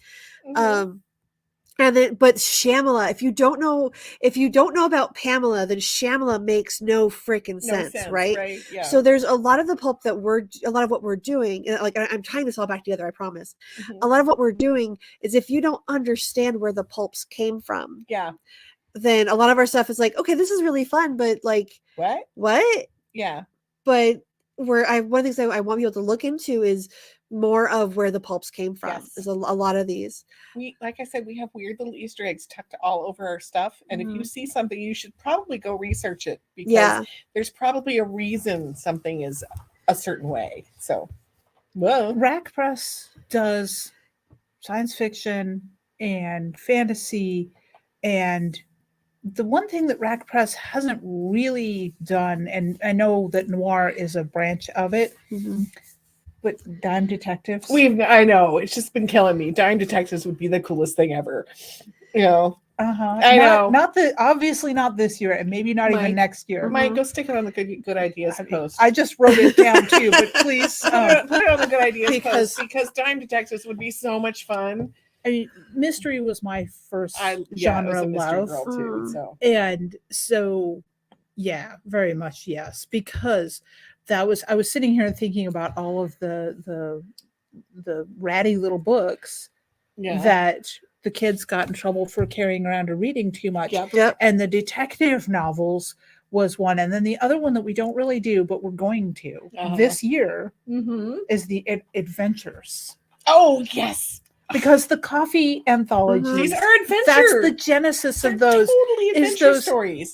And then, but Shamala, if you don't know about Pamela, then Shamala makes no freaking sense, right? Yeah. So there's a lot of the pulp a lot of what we're doing, like I'm tying this all back together, I promise. A lot of what we're doing is if you don't understand where the pulps came from, then a lot of our stuff is like, okay, this is really fun, but like, what? Yeah. But one of the things I want people to look into is more of where the pulps came from. Is a lot of these. Like I said, we have weird little Easter eggs tucked all over our stuff. And if you see something, you should probably go research it, because there's probably a reason something is a certain way. So, Rack Press does science fiction and fantasy, and the one thing that Rack Press hasn't really done, and I know that noir is a branch of it, but dime detectives. I know, it's just been killing me. Dime detectives would be the coolest thing ever. I know. Obviously not this year, and maybe not even next year. Mike, go stick it on the good ideas post. I just wrote it down too, but please put it on the good ideas post because Dime Detectives would be so much fun. I mean, mystery was my first genre love, mystery girl too. And so, yeah, very much yes, because I was sitting here thinking about all of the ratty little books that the kids got in trouble for carrying around or reading too much. And the detective novels was one. And then the other one that we don't really do, but we're going to this year is the adventures. Oh, yes. Because the coffee anthologies, these are adventures. That's the genesis of those. Totally adventure stories.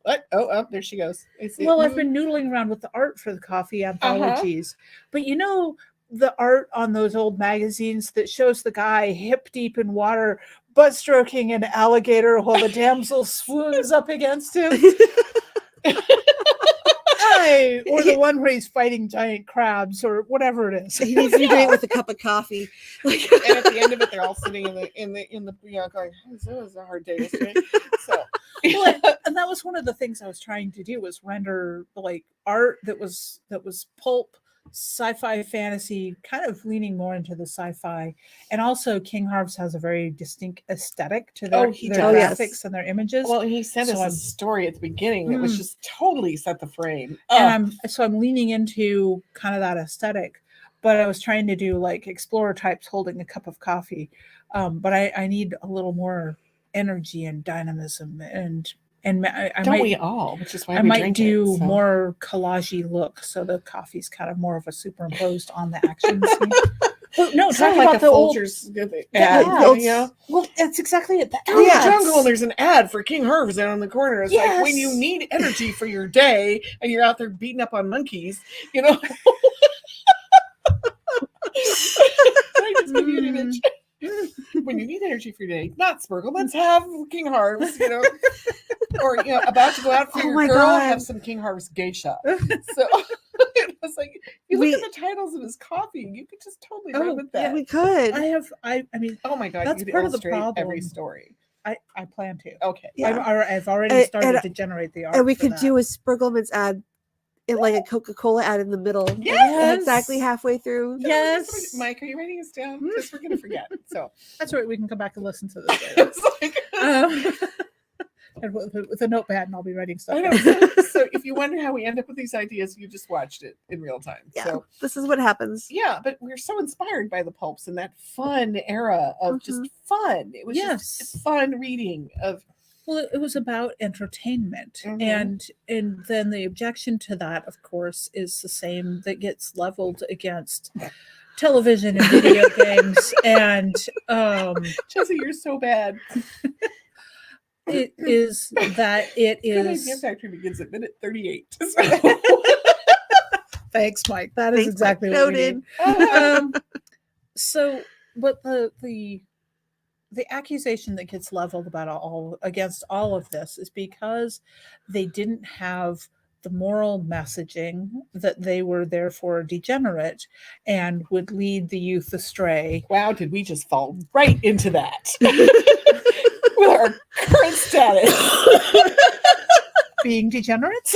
What? Oh, there she goes. Well, I've been noodling around with the art for the coffee anthologies. But you know, the art on those old magazines that shows the guy hip deep in water, butt stroking an alligator while the damsel swoons up against him. Or the one where he's fighting giant crabs or whatever it is. He needs to be doing it with a cup of coffee. And at the end of it, they're all sitting in the going, "This was a hard day yesterday." So, and that was one of the things I was trying to do was render like art that was pulp, sci-fi, fantasy, kind of leaning more into the sci-fi. And also King Harvest has a very distinct aesthetic to their graphics and their images. Well, and he sent us a story at the beginning that was just totally set the frame. And I'm leaning into kind of that aesthetic, but I was trying to do like explorer types holding a cup of coffee. But I need a little more energy and dynamism and we all? Which is why I might do more collagey look, so the coffee's kind of more of a superimposed on the action scene. Well, no, talking like about the Folgers ad. Well, that's exactly it. Go to the jungle and there's an ad for King Harvest out on the corner. It's like when you need energy for your day and you're out there beating up on monkeys, you know. I just give you an image. When you need energy for your day, not Spurgle, let's have King Harvest, you know. Or about to go out for your girl, have some King Harvest geisha. So it was like, you look at the titles of his coffee, you could just totally run with that. Yeah, we could. I mean, oh my god, that's part of the problem. Every story. I plan to. Okay, I've already started to generate the art. And we could do a Spurgleman's ad. Like a Coca-Cola ad in the middle. Yes. Exactly halfway through. Yes. Mike, are you writing this down? Because we're going to forget. So that's right. We can come back and listen to this. And with a notepad, and I'll be writing stuff. I know. So if you wonder how we end up with these ideas, you just watched it in real time. Yeah, so this is what happens. Yeah, but we're so inspired by the pulps and that fun era of just fun. It was just fun reading of. Well, it was about entertainment, and then the objection to that, of course, is the same that gets leveled against television and video games. And Chelsea, you're so bad. It is that it is. Good Factory begins at minute 38. So. Thanks, Mike. That is exactly what we need. So, but the accusation that gets leveled against all of this is because they didn't have the moral messaging that they were therefore degenerate and would lead the youth astray. Wow, did we just fall right into that? With our current status. Being degenerates?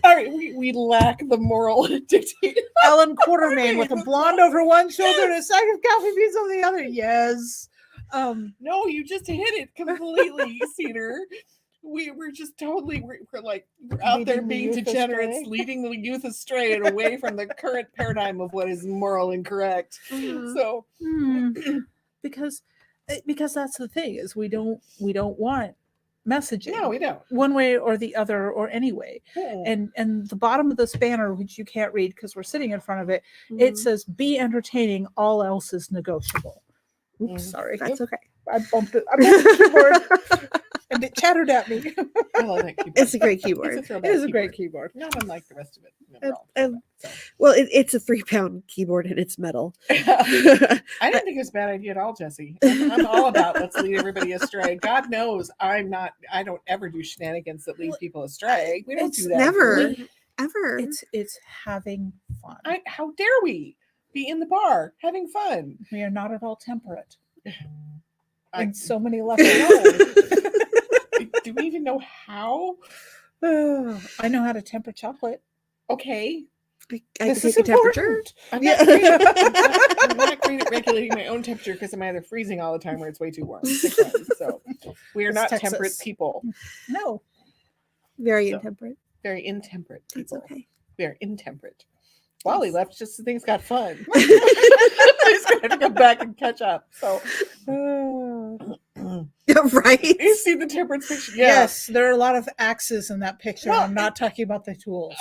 All right, we lack the moral dictate. Ellen Quartermain with a blonde over one shoulder and a sack of coffee beans on the other. Yes. No, you just hit it completely, Cedar. We're just totally we're out there being degenerates, leading the youth astray and away from the current paradigm of what is moral and correct. So because that's the thing is we don't want messaging. No, we don't. One way or the other or any way. And the bottom of this banner, which you can't read because we're sitting in front of it, it says be entertaining, all else is negotiable. Oops, sorry. That's okay. I bumped the keyboard and it chattered at me. I love that keyboard. It's a great keyboard. It is a great keyboard. Not unlike the rest of it. Well, it's a 3-pound keyboard and it's metal. I didn't think it was a bad idea at all, Jesse. I'm all about let's lead everybody astray. God knows I don't ever do shenanigans that lead people astray. We don't do that. Never. Ever. It's having fun. How dare we be in the bar having fun? We are not at all temperate. and so many I left. know. Do we even know how? I know how to temper chocolate. Okay. I can This is take a temperature. important. I'm Yeah. not, great at, I'm not great at regulating my own temperature because I'm either freezing all the time or it's way too warm. So we are It's not Texas. temperate people. No. Very So, intemperate. Very intemperate That's people. okay. We are intemperate. Wally Yes. left just as things got fun. He's going to have to come back and catch up. So, Right. you see the temperance picture? Yeah. Yes, there are a lot of axes in that picture. Well, I'm not talking about the tools.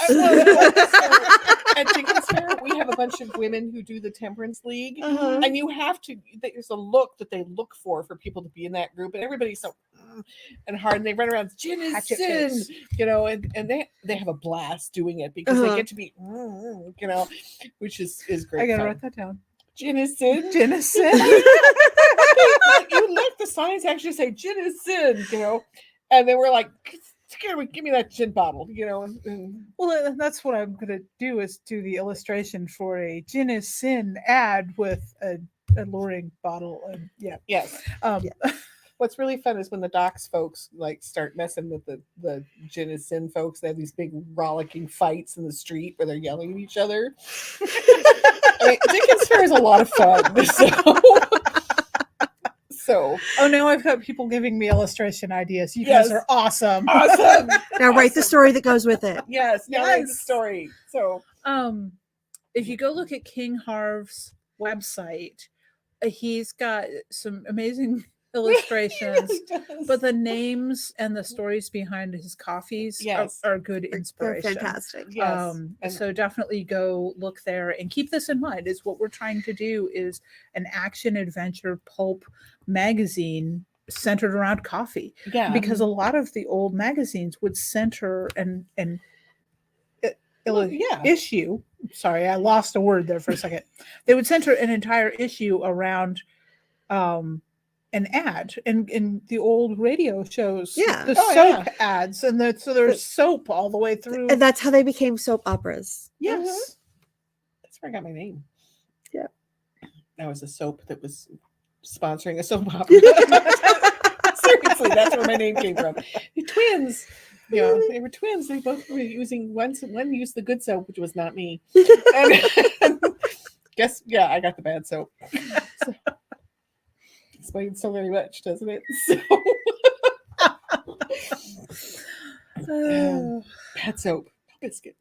At Dickens Fair, we have a bunch of women who do the Temperance League, Uh-huh. and you have to. There's a look that they look for people to be in that group, and everybody's so and hard, and they run around. Gin is Hatchet sin, face. and they have a blast doing it because they get to be, which is great. I gotta fun. write that down. Gin is sin. Gin is sin. You let the signs actually say gin is sin, and they were like, give me that gin bottle, and Well, that's what I'm gonna do is do the illustration for a gin is sin ad with a alluring bottle. And yeah. yes. What's really fun is when the Docs folks like start messing with the gin is sin folks. They have these big rollicking fights in the street where they're yelling at each other. I mean, Dickens Fair is a lot of fun. So Oh, now I've got people giving me illustration ideas. You Yes. guys are awesome. awesome. Now write the story that goes with it. Yes, now write the Yes. story. So If you go look at King Harv's website, he's got some amazing illustrations. But the names and the stories behind his coffees Yes. are good They're inspiration. fantastic. yes. And- So definitely go look there and keep this in mind. Is what we're trying to do is an action adventure pulp magazine centered around coffee, yeah. because a lot of the old magazines would center an Well, yeah. issue. Sorry, I lost a word there for a second. They would center an entire issue around an ad in the old radio shows. Yeah. The Oh, soap yeah. ads, and so there's soap all the way through. And that's how they became soap operas. Yes. That's where I got my name. Yeah. That was a soap that was sponsoring a soap opera. Seriously, that's where my name came from. The twins. Yeah, they were twins. They both were using one used the good soap, which was not me. And guess I got the bad soap. So, explains so very much, doesn't it? So bad soap. Biscuit.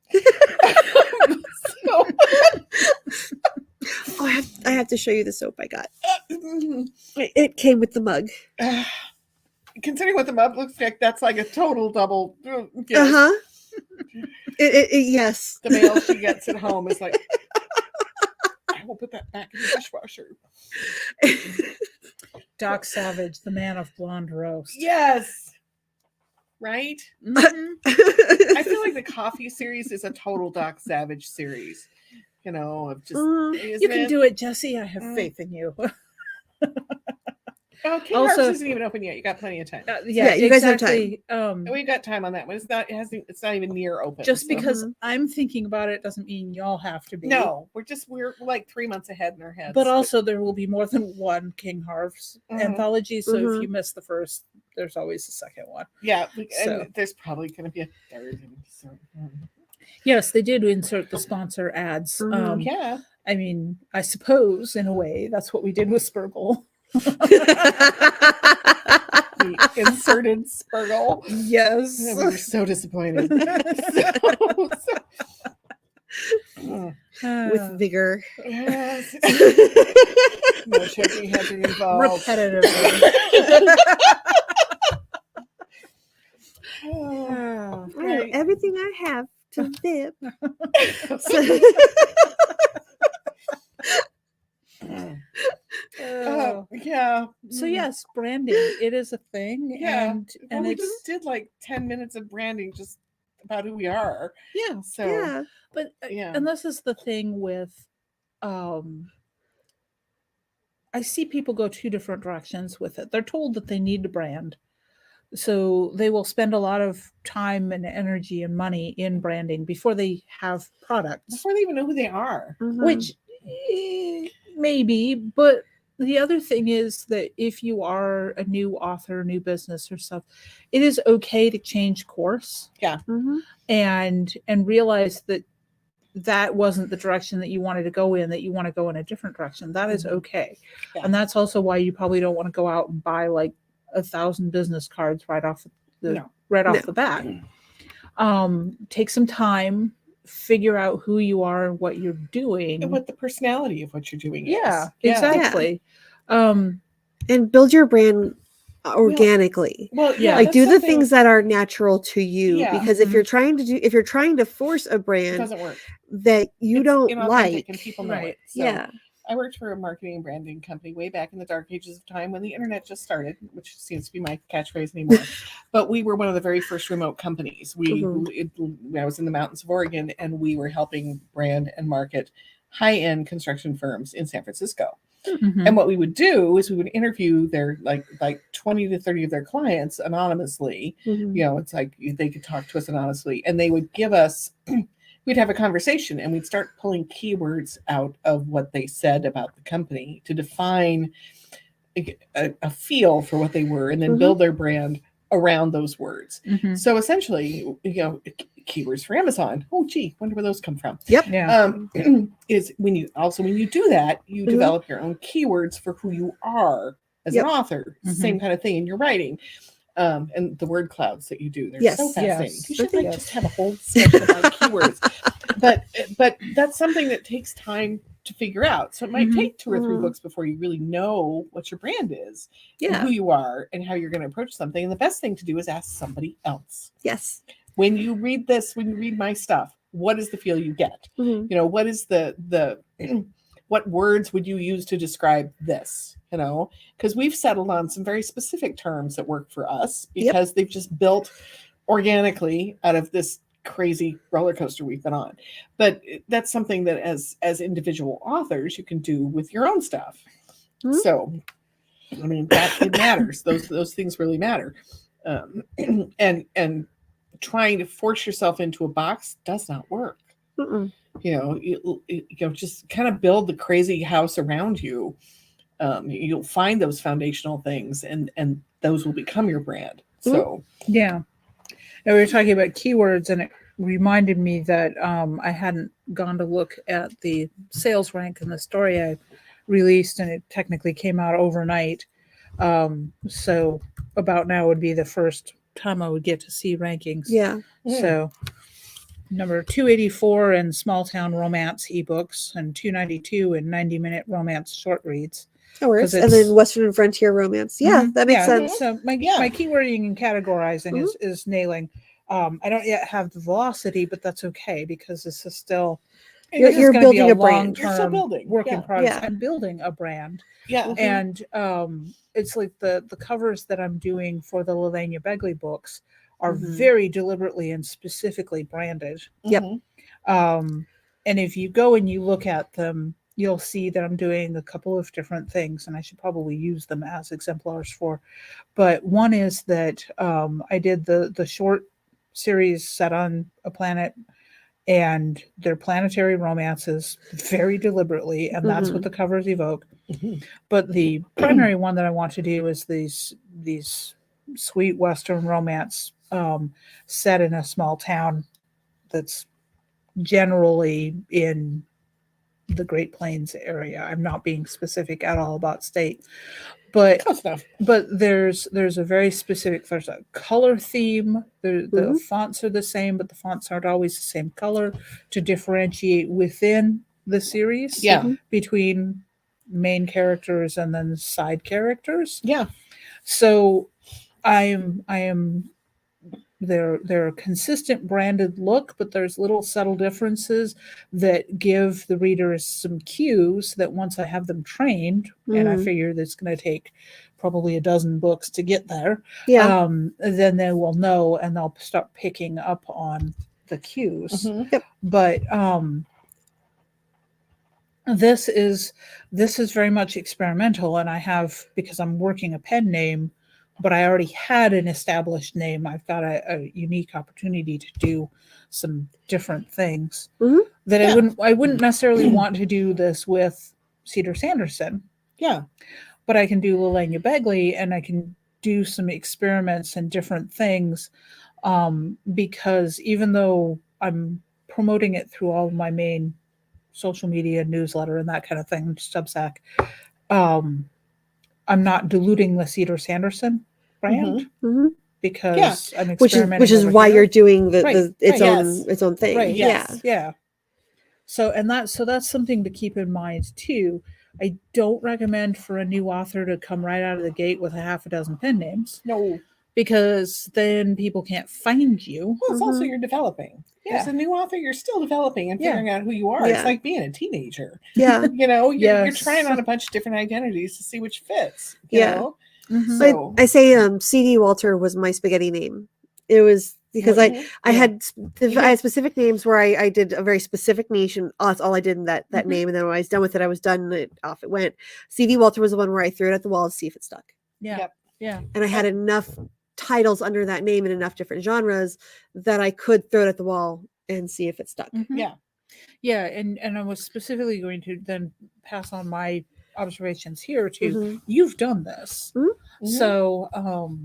So, Oh, I have to show you the soap I got. It came with the mug. considering what the mug looks like, that's like a total double. Uh-huh. Yes. The mail she gets at home is like, I will put that back in the dishwasher. Doc Savage, the man of blonde roast. Yes. Right? Mhm. I feel like the coffee series is a total Doc Savage series. Of just You can do it, Jesse. I have faith in you. Oh, King Also- Harv's isn't even open yet. You got plenty of time. Yeah, you guys have exactly. We've got time on that one. It's not even near open. Just so- because I'm thinking about it doesn't mean y'all have to be. No, we're like 3 months ahead in our heads. But also there will be more than one King Harv's Mhm. anthology. So Mhm. if you miss the first, there's always the second one. yeah, So- and there's probably going to be a third. So, Yes, they did insert the sponsor ads. Mhm. yeah. I mean, I suppose in a way that's what we did with Spurgle. The inserted Spurgle. Yes. We were so disappointed. With vigor. Yes. No shaking heads are involved. repetitively. Oh, Oh, right. everything I have to dip. Oh, yeah. So yes, branding, it is a thing. Yeah. And Well, we it's just did like 10 minutes of branding just about who we are. yeah. So Yeah. But Yeah. and this is the thing with I see people go two different directions with it. They're told that they need to brand. So they will spend a lot of time and energy and money in branding before they have products. before they even know who they are. Mhm. Which maybe, but the other thing is that if you are a new author, new business or stuff, it is okay to change course Mhm. and realize that that wasn't the direction that you wanted to go in, that you want to go in a different direction. That is okay. Yeah. And that's also why you probably don't want to go out and buy like 1,000 business cards right off the bat. Take some time, figure out who you are, what you're doing, And what the personality of what you're doing yeah, is. exactly. And build your brand organically. Well, yeah, like that's do the something- things that are natural to you. Yeah. Because if you're trying to force a it brand doesn't work. that you It's don't inauthentic like, and people know Right. it. So yeah, I worked for a marketing and branding company way back in the dark ages of time when the internet just started, which seems to be my catchphrase anymore. But we were one of the very first remote companies. I was in the mountains of Oregon, and we were helping brand and market high-end construction firms in San Francisco. Mhm. And what we would do is we would interview their like 20 to 30 of their clients anonymously. Mhm. You know, it's like they could talk to us anonymously, and they would give us we'd have a conversation, and we'd start pulling keywords out of what they said about the company to define a feel for what they were, and then build their brand around those words. Mhm. So essentially, keywords for Amazon. Oh, gee, wonder where those come from. Yep. Yeah. Is when you do that, you develop your own keywords for who you are as an author. Same kind of thing in your writing. And the word clouds that you do, they're so fascinating. Yes. You should just have a whole session about keywords. But that's something that takes time to figure out. So it might take 2 or 3 books before you really know what your brand is, and who you are, and how you're going to approach something. And the best thing to do is ask somebody else. Yes. When you read my stuff, what is the feel you get? Mhm. You know, what is the what words would you use to describe this? You know, because we've settled on some very specific terms that work for us because they've just built organically out of this crazy roller coaster we've been on. But that's something that as individual authors you can do with your own stuff. Mhm. So I mean, that it matters. Those things really matter. And trying to force yourself into a box does not work. Mm-mm. You know, just kind of build the crazy house around you. You'll find those foundational things, and those will become your brand. So Yeah. Now we were talking about keywords, and it reminded me that I hadn't gone to look at the sales rank in the story I released, and it technically came out overnight. So about now would be the first time I would get to see rankings. Yeah. So number 284 in small town romance ebooks, and 292 in 90-minute romance short reads. That works. 'Cause And then Western frontier romance. Yeah, that makes sense. So my keywording and categorizing is nailing. I don't yet have the velocity, but that's okay because this is still You're building a brand. You're still building. Work in progress. Yeah. I'm building a brand. Yeah. And it's like the covers that I'm doing for the Lelania Begley books are very deliberately and specifically branded. Yep. And if you go and you look at them, you'll see that I'm doing a couple of different things, and I should probably use them as exemplars for. But one is that I did the short series set on a planet, and they're planetary romances very deliberately, and that's what the covers evoke. But the primary one that I want to do is these sweet Western romance set in a small town that's generally in the Great Plains area. I'm not being specific at all about state, but there's a very specific, there's a color theme. The fonts are the same, but the fonts aren't always the same color to differentiate within the series between main characters and then side characters. Yeah. So I am they're a consistent branded look, but there's little subtle differences that give the readers some cues that once I have them trained, and I figure that's going to take probably a dozen books to get there, then they will know and they'll start picking up on the cues. But this is very much experimental, and I have, because I'm working a pen name, but I already had an established name. I've got a unique opportunity to do some different things that I wouldn't necessarily want to do this with Cedar Sanderson. Yeah. But I can do Lelania Begley, and I can do some experiments and different things, because even though I'm promoting it through all of my main social media, newsletter, and that kind of thing, Substack, um, I'm not diluting the Cedar Sanderson brand Mhm. because I'm which experimenting. is over why here. you're doing Right, its right, own its own thing. Right. Yes. Yeah. So that's something to keep in mind too. I don't recommend for a new author to come right out of the gate with a half a dozen pen names, No. because then people can't find you. Well, it's also Mhm. you're developing. Yeah. As a new author, you're still developing and Yeah. figuring out who you are. Yeah. It's like being a teenager. Yeah. You know, you're Yes. trying on a bunch of different identities to see which fits. You Yeah. know? Mhm. So I say CD Walter was my spaghetti name. It was because Mhm. I Yeah. had specific names where I did a very specific niche, and that's all I did in that Mhm. name. And then when I was done with it, I was done, and off it went. CD Walter was the one where I threw it at the wall to see if it stuck. Yeah. Yep. Yeah. And I had enough titles under that name in enough different genres that I could throw it at the wall and see if it stuck. Mhm. Yeah. Yeah, and I was specifically going to then pass on my observations here to Mhm. you've done this. Mhm. So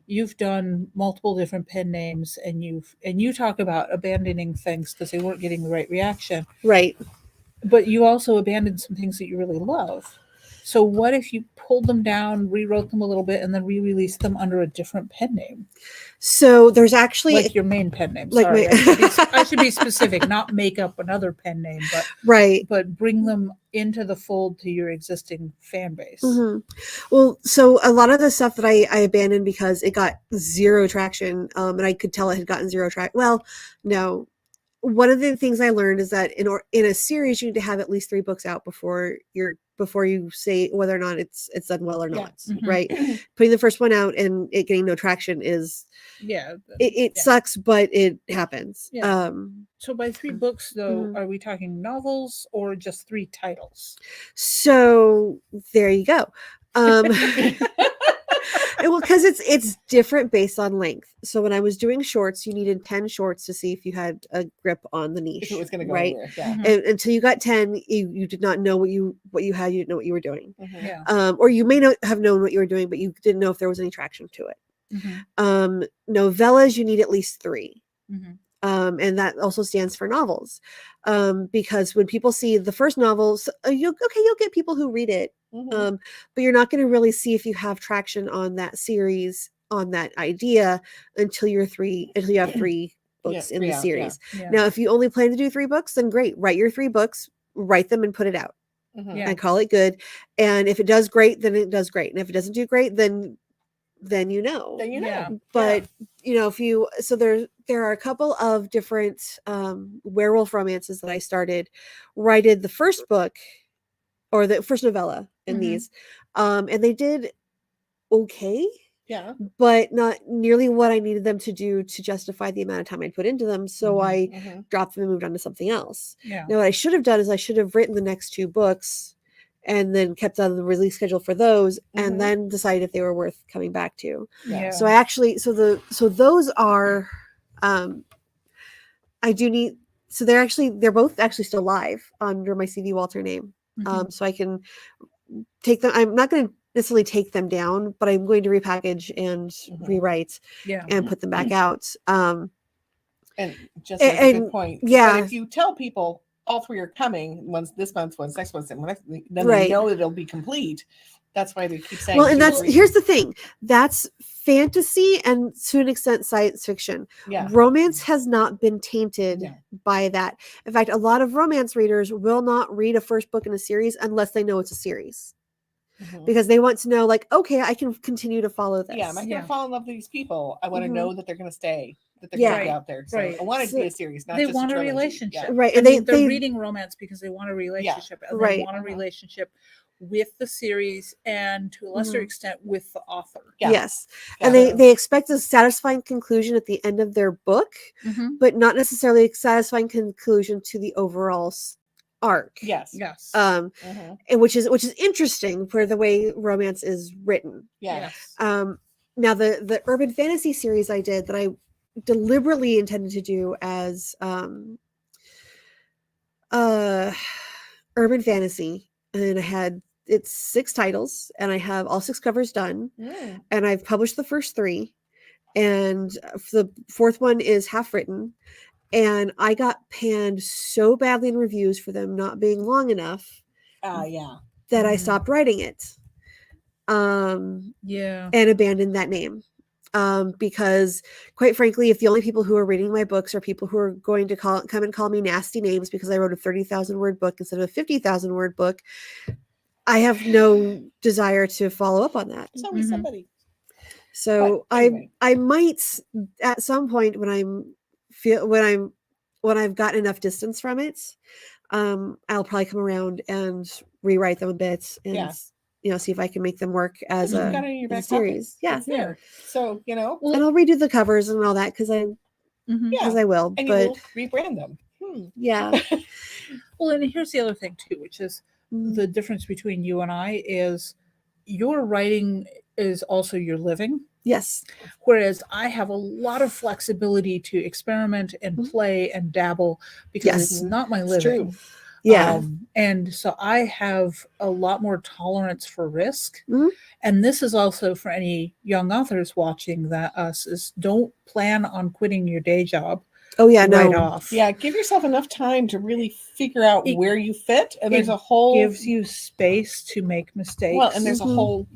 you've done multiple different pen names, and you talk about abandoning things because they weren't getting the right reaction, Right. but you also abandoned some things that you really love. So what if you pulled them down, rewrote them a little bit, and then re-released them under a different pen name? So there's actually Like your main pen name. like Sorry, my- I should be specific, not make up another pen name, right. but bring them into the fold to your existing fan base. Mhm. Well, so a lot of the stuff that I abandoned because it got zero traction, and I could tell it had gotten zero track. Well, no. One of the things I learned is that in a series you need to have at least 3 books out before you say whether or not it's done well or Yeah. not, Mhm. right? Putting the first one out and it getting no traction is Yeah. it Yeah. sucks, but it happens. Yeah. So by 3 books, though, Mhm. are we talking novels or just 3 titles? So there you go. Well, because it's different based on length. So when I was doing shorts, you needed 10 shorts to see if you had a grip on the niche. If it was going to go right. anywhere. Yeah. Mhm. And until you got 10, you did not know what you had. You didn't know what you were doing. Mhm. Yeah. Or you may not have known what you were doing, but you didn't know if there was any traction to it. Mhm. Novellas, you need at least 3. Mhm. And that also stands for novels, because when people see the first novels, you'll get people who read it, Mhm. but you're not going to really see if you have traction on that series, on that idea, until you have 3 books in 3 the out, series. Yeah. Now, if you only plan to do 3 books, then great. Write your 3 books, write them, and put it out, Mhm. Yeah. and call it good. And if it does great, then it does great. And if it doesn't do great, then you know. Then you know. Yeah. But there are a couple of different werewolf romances that I started where I did the first book or the first novella in Mhm. these, and they did okay, Yeah. but not nearly what I needed them to do to justify the amount of time I put into them. So I Mhm. dropped them and moved on to something else. Yeah. Now, what I should have done is I should have written the next 2 books and then kept on the release schedule for those, Mhm. and then decide if they were worth coming back to. Yeah. So I actually, so those are, I do need, so they're both actually still live under my CD Walter name. Mhm. So I can take them. I'm not going to necessarily take them down, but I'm going to repackage and Mhm. rewrite Yeah. and put them back out. And just as a good point. yeah. But if you tell people all 3 are coming, one's this month, one's next month, then they Right. know that it'll be complete. That's why they keep saying. Well, and 2, that's 3. here's the thing. That's fantasy and to an extent science fiction. Yeah. Romance has not been tainted No. by that. In fact, a lot of romance readers will not read a first book in a series unless they know it's a series. Mhm. Because they want to know, like, okay, I can continue to follow this. Yeah, am I going to Yeah. fall in love with these people? I want to Mhm. know that they're going to stay, that they're Yeah. going to be Right, out there. So right. I want it to So be a series, not They just want a trilogy. relationship. Yeah. Right. I And mean, they're they reading romance because they want a relationship, and they Right. want a Mhm. relationship with the series and to a lesser Mhm. extent with the author. Yeah. yes. Yeah. And they expect a satisfying conclusion at the end of their book, Mhm. but not necessarily a satisfying conclusion to the overall arc. Yes. Yes. Mhm. And which is interesting for the way romance is written. Yeah. Yes. Now the urban fantasy series I did that I deliberately intended to do as urban fantasy, and I had it's 6 titles, and I have all 6 covers done, Mm. and I've published the first 3, and the 4th one is half written, and I got panned so badly in reviews for them not being long enough Yeah. that I Mhm. stopped writing it. Yeah. And abandoned that name. Because quite frankly, if the only people who are reading my books are people who are going to come and call me nasty names because I wrote a 30,000 word book instead of a 50,000 word book, I have no desire to follow up on that. It's always Mhm. somebody. So But anyway. I might at some point when I've gotten enough distance from it, I'll probably come around and rewrite them a bit and Yeah. see if I can make them work as You've a, got it in your as a back pocket. series. Yeah. It's there. So, And I'll redo the covers and all that because I yeah. will. And But you will rebrand them. yeah. Well, and here's the other thing too, which is the difference between you and I is your writing is also your living. Yes. Whereas I have a lot of flexibility to experiment and Mhm. play and dabble because Yes. it's not my It's living. true. Yeah. And so I have a lot more tolerance for risk. Mhm. And this is also for any young authors watching that us is don't plan on quitting your day job Oh yeah. right No. off. Yeah, give yourself enough time to really figure out It- where you fit. And there's it a whole gives you space to make mistakes. well, and there's a Mhm. whole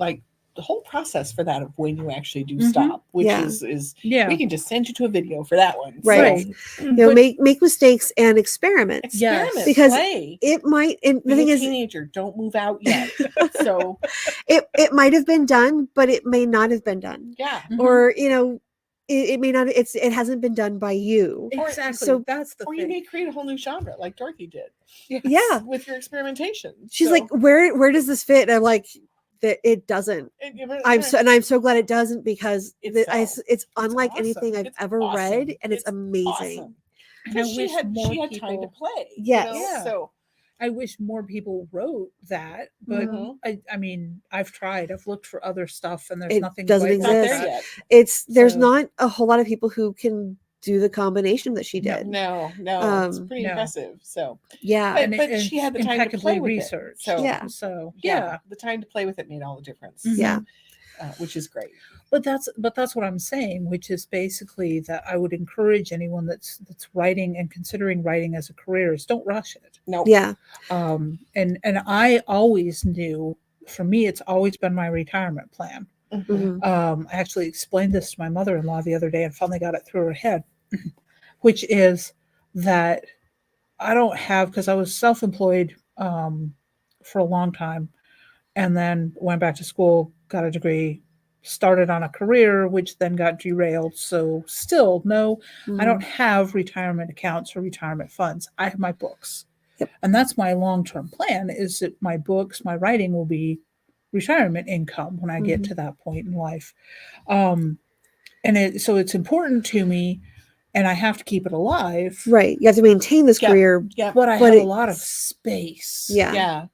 the whole process for that of when you actually do Mhm. stop, which Yeah. is yeah. we can just send you to a video for that one. Right. But- Make mistakes and experiment. Experiment, Yes. Because play. It might. And the Be thing a is, teenager. Don't move out yet. So it might have been done, but it may not have been done, yeah, Mhm. or it may not. It hasn't been done by you. Exactly. So- that's the or thing. you may create a whole new genre like Dorothy did Yes. Yeah. with your experimentation. She's So- like, where does this fit? And I'm like, that it doesn't. and I'm so glad it doesn't because Itself. it's unlike awesome. anything I've It's ever awesome. read, and it's amazing. awesome. And I Because she wish had more time to people. play. Yes. Yeah. So I wish more people wrote that, but Mhm. I mean, I've tried. I've looked for other stuff, and there's It nothing doesn't quite it's not like exist. there that. yet. There's So- not a whole lot of people who can do the combination that she No. did. No, it's pretty no. impressive. So Yeah. But- And but she had the time to impeccably play with it. researched. So Yeah. So yeah, the time to play with it made all the difference. Mhm. Yeah. Which is great. But that's what I'm saying, which is basically that I would encourage anyone that's writing and considering writing as a career is don't rush it. No, Yeah. And I always knew, for me, it's always been my retirement plan. Mhm. Mhm. I actually explained this to my mother-in-law the other day and finally got it through her head, which is that I don't have, because I was self-employed for a long time, and then went back to school, got a degree, started on a career, which then got derailed. So still, no, I don't have retirement accounts or retirement funds. I have my books. Yep. And that's my long-term plan, is that my books, my writing will be retirement income when I get Mhm. to that point in life. So it's important to me, and I have to keep it alive. Right. You have to maintain this Yeah. career. Yeah. But I But have a lot of it's- space. Yeah. Yeah.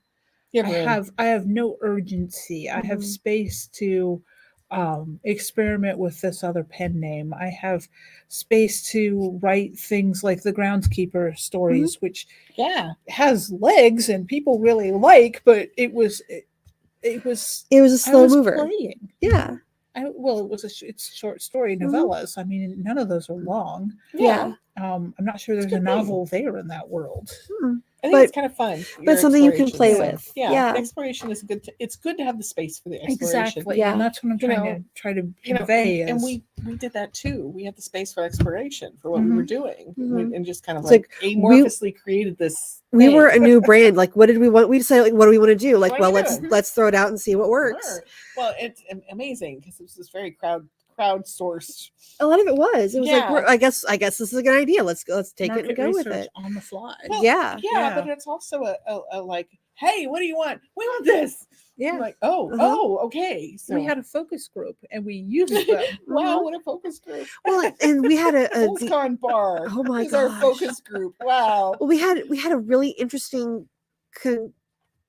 You have room. I have no urgency. I have Mhm. space to experiment with this other pen name. I have space to write things like the Groundskeeper stories, which Yeah. has legs and people really like, but it was It was a I slow was mover. playing. Yeah. It was it's short story Mhm. novellas. I mean, none of those are long. Yeah. I'm not sure It's there's a a good thing. novel there in that world. I think But- it's kind of fun. but your something you can play explorations. with. Yeah. Yeah. The exploration is good. It's good to have the space for the exploration. Exactly. Yeah. And that's what I'm You trying to You know, convey and is we did that too. We had the space for exploration for what we Mhm. were doing, Mhm. and just kind of It's like, like, amorphously created this. We were a thing. new brand. Like, what did we want? We decided, like, what do we want to do? Like, What are well, we let's doing? let's throw it out and see what works. Sure. Well, it's amazing because it was this very crowdsourced. A lot of it was. It was like, Yeah. I guess this is a good idea. Let's take it market and go with research it. on the fly. Well, Yeah. yeah, but it's also a like, hey, what do you want? We want this. Yeah. I'm like, oh, Uh-huh. okay. So We had a focus group and we used them. wow, Mhm. what a focus group. Well, and we had a FolksCon bar. Oh my is our gosh. focus group. Wow. well, we had a really interesting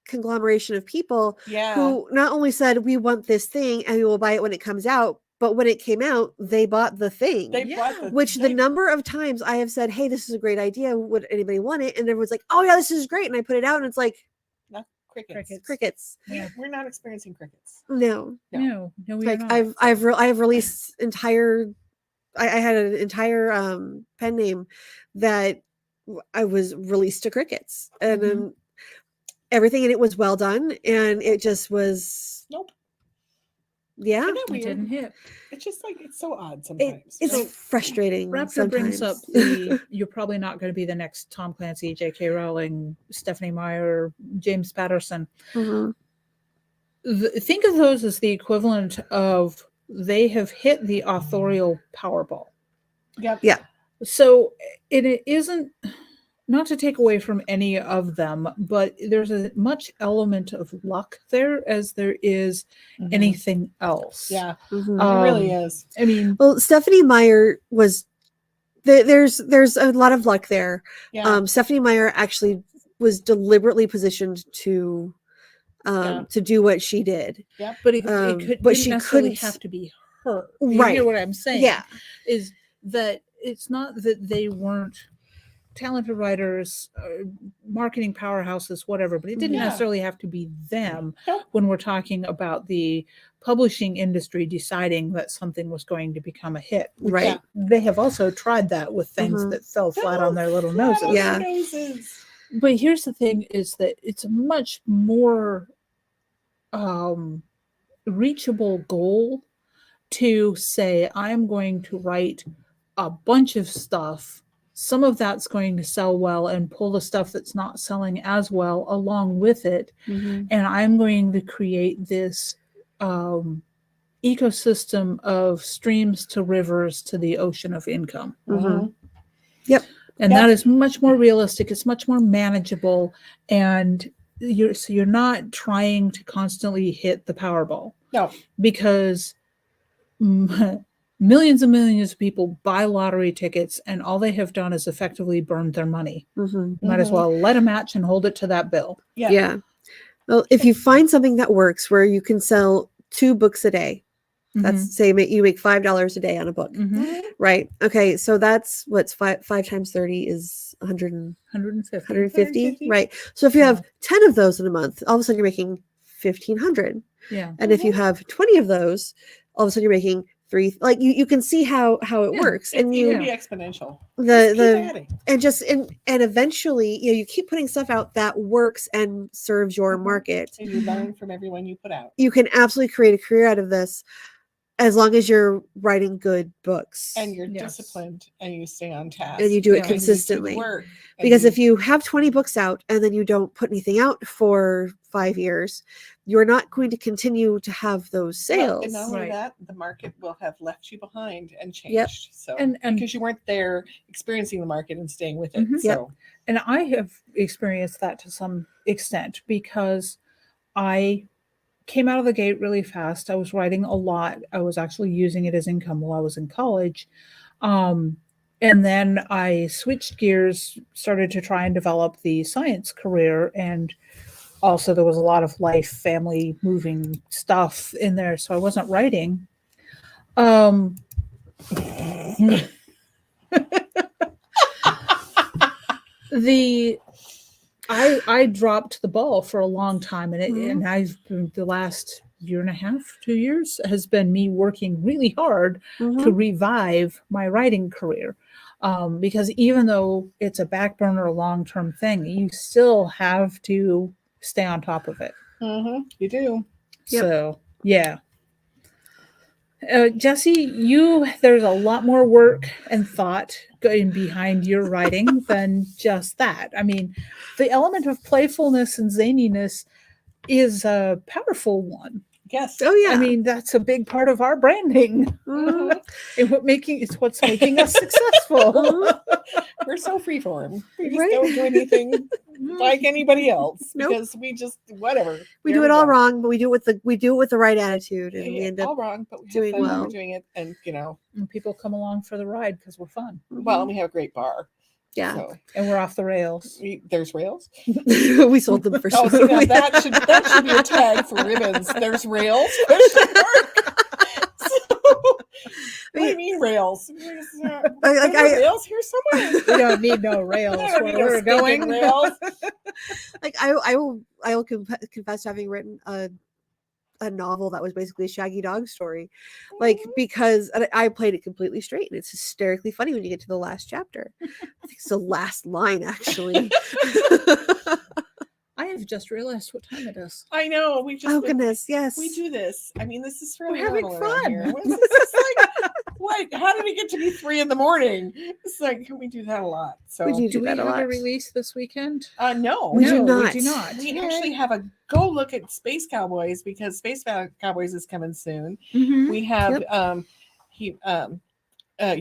conglomeration of people Yeah. who not only said we want this thing and we will buy it when it comes out, but when it came out, they bought the thing. They Yeah. brought the Which the they- number of times I have said, "Hey, this is a great idea. Would anybody want it?" And everyone's like, "Oh yeah, this is great." And I put it out, and it's like, not Crickets. Yeah. We're not experiencing crickets. No. No, we Like are not. I've released entire. I had an entire pen name that I was released to crickets, and then everything in it was well done, and it just was. Nope. Yeah. Isn't that It weird? didn't hit. It's just like it's so odd sometimes. It's So, frustrating. Raptor sometimes. brings up you're probably not going to be the next Tom Clancy, J.K. Rowling, Stephanie Meyer, James Patterson. Mhm. Think of those as the equivalent of they have hit the authorial Powerball. Yep. Yeah. So it isn't, not to take away from any of them, but there's as much element of luck there as there is anything else. Yeah, Mhm. it really is. I mean, Well, Stephanie Meyer was there's a lot of luck there. Yeah. Stephanie Meyer actually was deliberately positioned to do what she did. Yep. but it but didn't she necessarily couldn't- have to be her. You Right. hear what I'm saying? Yeah. Is that it's not that they weren't talented writers, marketing powerhouses, whatever, but it didn't Yeah. necessarily have to be them Nope. when we're talking about the publishing industry deciding that something was going to become a hit. which Right. They have also tried that with things Mhm. that fell flat on their little Flat on noses. their Yeah. noses. But here's the thing is that it's a much more reachable goal to say, I'm going to write a bunch of stuff. Some of that's going to sell well and pull the stuff that's not selling as well along with it. Mhm. And I'm going to create this ecosystem of streams to rivers to the ocean of income. Mhm. Yep. And Yep. that is much more realistic. It's much more manageable. And you're not trying to constantly hit the Powerball. No. Because millions and millions of people buy lottery tickets and all they have done is effectively burned their money. Mhm. You might as well light a match and hold it to that bill. Yeah. Yeah. Well, if you find something that works where you can sell 2 books a day, that's say you make $5 a day on a book, Mhm. right? Okay, so that's what's 5 times 30 is 150. 150, right? So if you have 10 of those in a month, all of a sudden you're making 1,500. Yeah. And if you have 20 of those, all of a sudden you're making 3. Like you can see how it Yeah, works, It and can you be exponential. the Just keep adding. and eventually you keep putting stuff out that works and serves your Mhm. market. And you learn from everyone you put out. You can absolutely create a career out of this as long as you're writing good books And you're Yes. disciplined and you stay on task. and you do it Yeah. and you do the consistently. work, and Because if you have 20 books out and then you don't put anything out for 5 years, you're not going to continue to have those Well, sales. and not only Right. that, the market will have left you behind and changed. Yep. So And- because you weren't there experiencing the market and staying with it. Mhm. So And I have experienced that to some extent because I came out of the gate really fast. I was writing a lot. I was actually using it as income while I was in college. And then I switched gears, started to try and develop the science career. And also there was a lot of life, family, moving stuff in there. So I wasn't writing. I dropped the ball for a long time, and and I've been, the last year and a half, 2 years has been me working really hard to revive my writing career. Because even though it's a back burner, long-term thing, you still have to stay on top of it. you do. Yep. So yeah. Jesse, there's a lot more work and thought going behind your writing than just that. I mean, the element of playfulness and zaniness is a powerful one. Yes. Oh yeah. I mean, that's a big part of our branding. Mhm. And it's what's making us successful. We're so freeform. We just Right. don't do anything like anybody else Nope. because we just whatever. we Here do it all go. wong, but we do it with the right attitude, and we Yeah, end up all wrong, but we have doing fun when well. we're doing it, and And people come along for the ride because we're fun. well, and we have a great bar. yeah. So And we're off the rails. there's rails. We sold them for Oh, sure. see, now that should be a tag for ribbons. There's rails. Question mark. What do you mean rails? Like, Are there rails here somewhere? We don't need no rails I don't where need no we're stinking going. rails. Like I will confess to having written a novel that was basically a Shaggy Dog story, like because I played it completely straight, and it's hysterically funny when you get to the last chapter. I think it's the last line, actually. I have just realized what time it is. I know. Oh goodness, yes, we do this. I mean, this is really We're having normal around fun. here. What is this? It's like, what? How did it get to be 3 a.m? It's like we do that a lot. So We do Do we that a have lot. a release this weekend? no, We do No, not. We do not. we actually have a go look at Space Cowboys because Space Cowboys is coming soon. Mhm. We have Yep.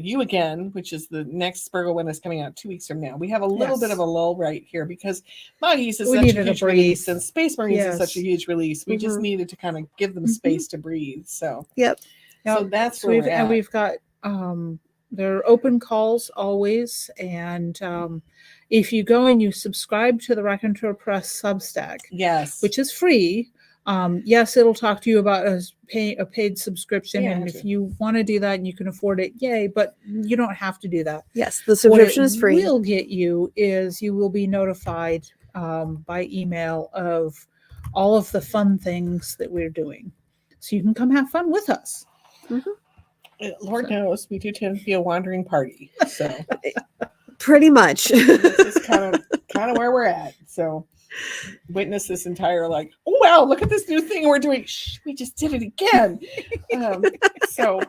You Again, which is the next Spurgle one that's coming out 2 weeks from now. We have a little bit Yes. of a lull right here because Moggies is We such a needed a huge release breathe. and Space Marines is such a Yes. huge release. We just Mhm. needed to kind of give them Mhm. space to breathe. So Yep. so that's where we're at. we've got there are open calls always, and if you go and you subscribe to the Raconteur Press Substack, Yes. which is free, yes, it'll talk to you about a paid subscription, Yeah, and that's if you want to do that and you can afford it, yay! But you don't have to do that. Yes, the subscription What is it free. will get you is you will be notified by email of all of the fun things that we're doing, so you can come have fun with us. Lord knows we do tend to be a wandering party. So Pretty much. this is kind of where we're at. So witness this entire like, oh wow, look at this new thing we're doing. Shh, we just did it again. So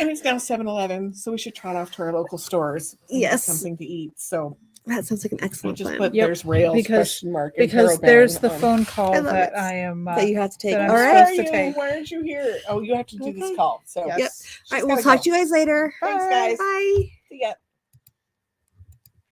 and it's now 7-Eleven, so we should trot off to our local stores and get Yes. something to eat. So That sounds like an we excellent just plan. put Yep, there's rails because- question mark and Because Caravan there's the on. phone I call love that it. I am that you have to take. that I'm All Where right. are supposed to you? take. Why aren't you here? Oh, you have to do this Okay. call. So Yes. All she's right, we'll gotta talk go. to you guys later. Thanks, Bye. guys. Bye. See ya.